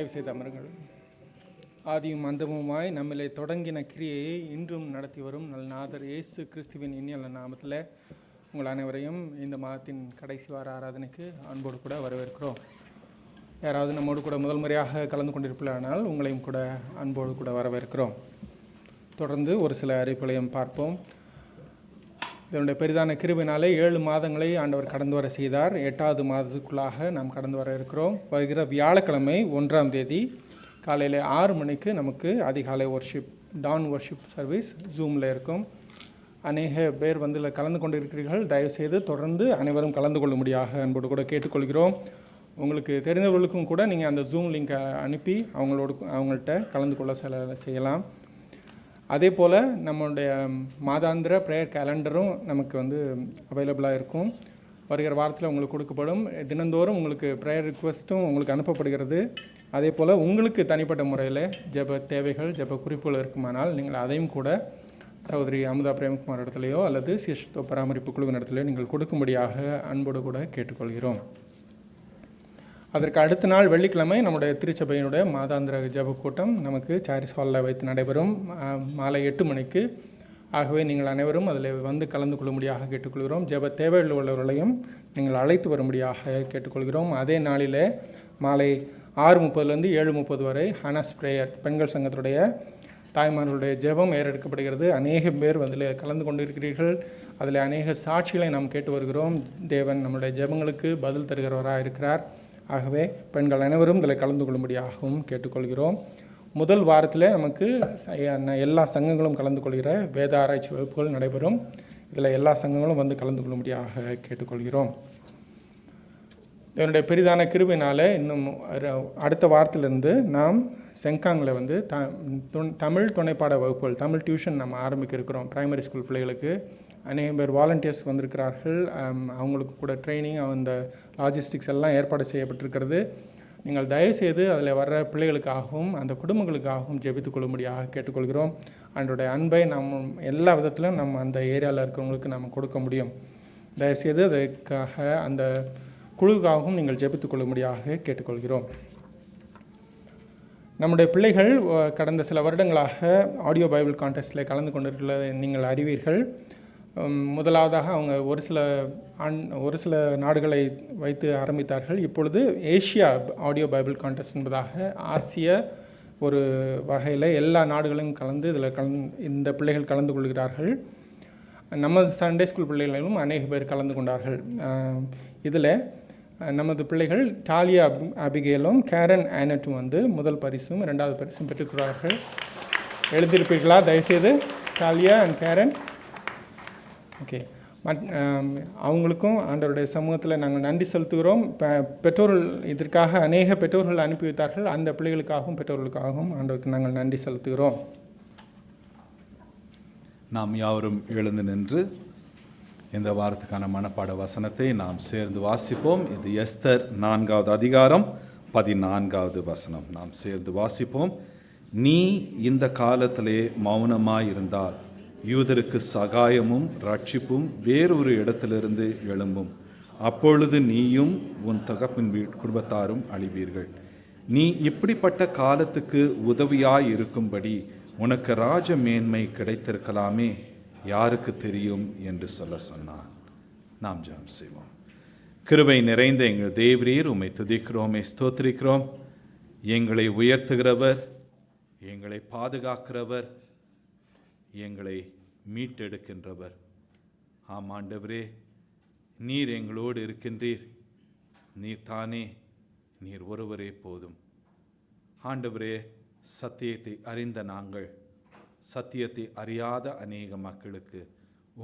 தயவு செய்து அமருங்கள். ஆதியும் அந்தமுமாய் நம்மிலே தொடங்கின கிரியையை இன்றும் நடத்தி வரும் நல்நாதர் இயேசு கிறிஸ்துவின் இனிய நாமத்தில் உங்கள் அனைவரையும் இந்த மாதத்தின் கடைசி வார ஆராதனைக்கு அன்போடு கூட வரவேற்கிறோம். யாராவது நம்மோடு கூட முதல் முறையாக கலந்து கொண்டிருப்பானால் உங்களையும் கூட அன்போடு கூட வரவேற்கிறோம். தொடர்ந்து ஒரு சில அறிவிப்புகளையும் பார்ப்போம். இதனுடைய பெரிதான கிருபையினாலே 7 மாதங்களை ஆண்டவர் கடந்து வர செய்தார். 8வது மாதத்துக்குள்ளாக நாம் கடந்து வர இருக்கிறோம். வருகிற வியாழக்கிழமை 1ஆம் தேதி காலையில் 6 மணிக்கு நமக்கு அதிகாலை ஒர்ஷிப் டான் ஒர்ஷிப் சர்வீஸ் ஜூமில் இருக்கும். அநேக பேர் வந்து இதில் கலந்து கொண்டிருக்கிறீர்கள். தயவுசெய்து தொடர்ந்து அனைவரும் கலந்து கொள்ளும்படியாக அன்போடு கூட கேட்டுக்கொள்கிறோம். உங்களுக்கு தெரிந்தவர்களுக்கும் கூட நீங்கள் அந்த ஜூம் லிங்கை அனுப்பி அவங்கள்ட்ட கலந்து கொள்ள செய்யலாம். அதே போல் நம்மளுடைய மாதாந்திர ப்ரேயர் கேலண்டரும் நமக்கு வந்து அவைலபிளாக இருக்கும். வருகிற வாரத்தில் உங்களுக்கு கொடுக்கப்படும். தினந்தோறும் உங்களுக்கு ப்ரேயர் ரிக்வெஸ்ட்டும் உங்களுக்கு அனுப்பப்படுகிறது. அதே போல் உங்களுக்கு தனிப்பட்ட முறையில் ஜெப தேவைகள் ஜெப குறிப்புகள் இருக்குமானால் நீங்கள் அதையும் கூட சகோதரி அமுதா பிரேம்குமார் இடத்துலையோ அல்லது சிஷ்ட பராமரிப்பு குழுவின் இடத்துலையோ நீங்கள் கொடுக்கும்படியாக அன்போடு கூட கேட்டுக்கொள்கிறோம். அதற்கு அடுத்த நாள் வெள்ளிக்கிழமை நம்முடைய திருச்சபையினுடைய மாதாந்திர ஜெப கூட்டம் நமக்கு சாரிஸ் ஹாலில் வைத்து நடைபெறும் மாலை 8 மணிக்கு. ஆகவே நீங்கள் அனைவரும் அதில் வந்து கலந்து கொள்ளும்படியாக கேட்டுக்கொள்கிறோம். ஜெப தேவைகள் உள்ளவர்களையும் நீங்கள் அழைத்து வரும்படியாக கேட்டுக்கொள்கிறோம். அதே நாளில் மாலை 6:30 7:30 வரை ஹனஸ் பிரேயர் பெண்கள் சங்கத்துடைய தாய்மார்களுடைய ஜெபம் ஏறெடுக்கப்படுகிறது. அநேக பேர் அதில் கலந்து கொண்டிருக்கிறீர்கள். அதில் அநேக சாட்சிகளை நாம் கேட்டு வருகிறோம். தேவன் நம்முடைய ஜெபங்களுக்கு பதில் தருகிறவராக இருக்கிறார். ஆகவே பெண்கள் அனைவரும் இதில் கலந்து கொள்ளும்படியாகவும் கேட்டுக்கொள்கிறோம். முதல் வாரத்தில் நமக்கு எல்லா சங்கங்களும் கலந்து கொள்கிற வேத ஆராய்ச்சி வகுப்புகள் நடைபெறும். இதில் எல்லா சங்கங்களும் வந்து கலந்து கொள்ளும்படியாக கேட்டுக்கொள்கிறோம். இதனுடைய பெரிதான கிருபையினால் இன்னும் அடுத்த வாரத்திலிருந்து நாம் செங்காங்கில் வந்து தமிழ் துணைப்பாட வகுப்புகள் தமிழ் டியூஷன் நம்ம ஆரம்பிக்க இருக்கிறோம். பிரைமரி ஸ்கூல் பிள்ளைகளுக்கு அநேக பேர் வாலண்டியர்ஸ் வந்திருக்கிறார்கள். அவங்களுக்கு கூட ட்ரைனிங் அந்த லாஜிஸ்டிக்ஸ் எல்லாம் ஏற்பாடு செய்யப்பட்டிருக்கிறது. நீங்கள் தயவுசெய்து அதில் வர்ற பிள்ளைகளுக்காகவும் அந்த குடும்பங்களுக்காகவும் ஜெபித்து கொள்ளும்படியாக கேட்டுக்கொள்கிறோம். அதனுடைய அன்பை நம்ம எல்லா விதத்திலும் நம்ம அந்த ஏரியாவில் இருக்கிறவங்களுக்கு நம்ம கொடுக்க முடியும். தயவுசெய்து அதுக்காக அந்த குழுக்காகவும் நீங்கள் ஜெபித்து கொள்ளும்படியாக கேட்டுக்கொள்கிறோம். நம்முடைய பிள்ளைகள் கடந்த சில வருடங்களாக ஆடியோ பைபிள் கான்டெஸ்ட்டில் கலந்து கொண்டிருக்கிறதை நீங்கள் அறிவீர்கள். முதலாவதாக அவங்க ஒரு சில நாடுகளை வைத்து ஆரம்பித்தார்கள். இப்பொழுது ஏஷியா ஆடியோ பைபிள் கான்டெஸ்ட் என்பதாக ஆசிய ஒரு வகையில் எல்லா நாடுகளையும் கலந்து இந்த பிள்ளைகள் கலந்து கொள்கிறார்கள். நமது சண்டே ஸ்கூல் பிள்ளைகளிலும் அநேக பேர் கலந்து கொண்டார்கள். இதில் நமது பிள்ளைகள் டாலியா அபிகேலும் கேரன் ஆனட்டும் வந்து முதல் பரிசும் 2வது பரிசும் பெற்றுக்கிறார்கள். எழுதியிருப்பீர்களா? தயவுசெய்து டாலியா அண்ட் கேரன். ஓகே, அவங்களுக்கும் ஆண்டவருடைய சமூகத்தில் நாங்கள் நன்றி செலுத்துகிறோம். பெற்றோர்கள் இதற்காக அநேக பெற்றோர்கள் அனுப்பி வைத்தார்கள். அந்த பிள்ளைகளுக்காகவும் பெற்றோர்களுக்காகவும் ஆண்டவருக்கு நாங்கள் நன்றி செலுத்துகிறோம். நாம் யாவரும் எழுந்து நின்று இந்த வாரத்துக்கான மனப்பாட வசனத்தை நாம் சேர்ந்து வாசிப்போம். இது எஸ்தர் 4வது அதிகாரம் 14வது வசனம். நாம் சேர்ந்து வாசிப்போம். நீ இந்த காலத்திலே மௌனமாயிருந்தால் யூதருக்கு சகாயமும் ரட்சிப்பும் வேறொரு இடத்திலிருந்து எழும்பும். அப்பொழுது நீயும் உன் தகப்பின் குடும்பத்தாரும் அழிவீர்கள். நீ இப்படிப்பட்ட காலத்துக்கு உதவியாயிருக்கும்படி உனக்கு ராஜ மேன்மை கிடைத்திருக்கலாமே, யாருக்கு தெரியும் என்று சொன்னார். நாம் ஜெபம் செய்வோம். கிருபை நிறைந்த எங்கள் தேவரீர், உம்மை துதிக்கிறோம், ஸ்தோத்திரிக்கிறோம். எங்களை உயர்த்துகிறவர், எங்களை பாதுகாக்கிறவர், எங்களை மீட்டெடுக்கின்றவர். ஆம் ஆண்டவரே, நீர் எங்களோடு இருக்கின்றீர். நீர் தானே, நீர் ஒருவரே போதும். ஆண்டவரே, சத்தியத்தை அறிந்த நாங்கள் சத்தியத்தை அறியாத அநேக மக்களுக்கு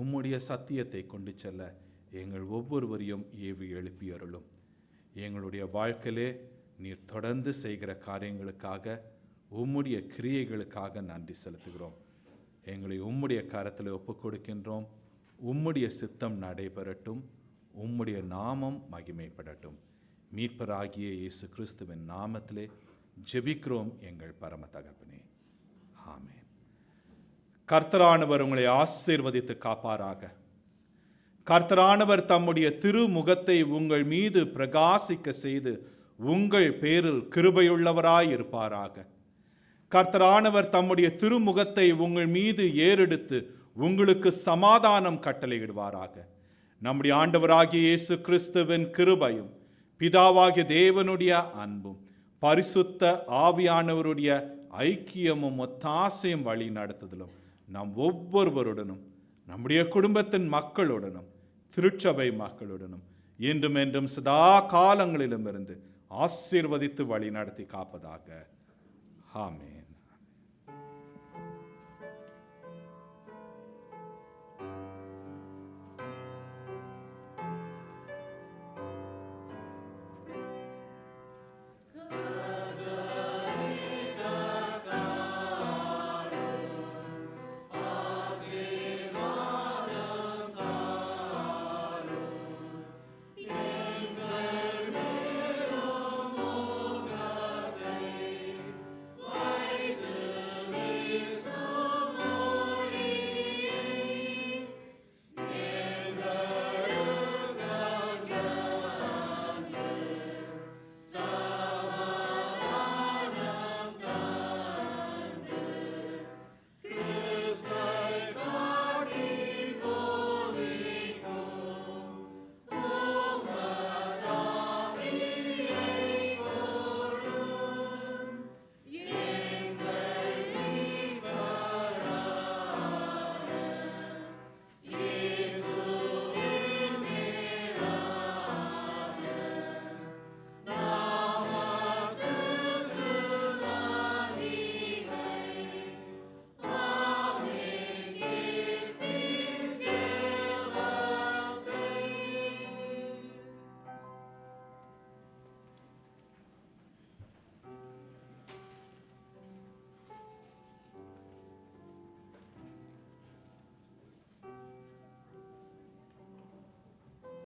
உம்முடைய சத்தியத்தை கொண்டு செல்ல எங்கள் ஒவ்வொருவரையும் ஏவி எழுப்பி அருளும். எங்களுடைய வாழ்க்கையிலே நீர் தொடர்ந்து செய்கிற காரியங்களுக்காக உம்முடைய கிரியைகளுக்காக நன்றி செலுத்துகிறோம். எங்களை உம்முடைய கரத்தில் ஒப்புக் கொடுக்கின்றோம். உம்முடைய சித்தம் நடைபெறட்டும், உம்முடைய நாமம் மகிமைப்படட்டும். மீட்பராகிய இயேசு கிறிஸ்துவின் நாமத்திலே ஜெபிக்கிறோம் எங்கள் பரம தகப்பனே, ஆமென். கர்த்தரானவர் உங்களை ஆசீர்வதித்து காப்பாராக. கர்த்தரானவர் தம்முடைய திருமுகத்தை உங்கள் மீது பிரகாசிக்க செய்து உங்கள் பேரில் கிருபையுள்ளவராய் இருப்பாராக. கர்த்தரானவர் தம்முடைய திருமுகத்தை உங்கள் மீது ஏறெடுத்து உங்களுக்கு சமாதானம் கட்டளையிடுவாராக. நம்முடைய ஆண்டவராகிய இயேசு கிறிஸ்துவின் கிருபையும் பிதாவாகிய தேவனுடைய அன்பும் பரிசுத்த ஆவியானவருடைய ஐக்கியமும் ஒத்தாசையும் வழி நடத்துதலும் நாம் ஒவ்வொருவருடனும் நம்முடைய குடும்பத்தின் மக்களுடனும் திருச்சபை மக்களுடனும் என்றும் என்றும் சதா காலங்களிலும் இருந்து ஆசீர்வதித்து வழி நடத்தி காப்பதாக. ஆமென்.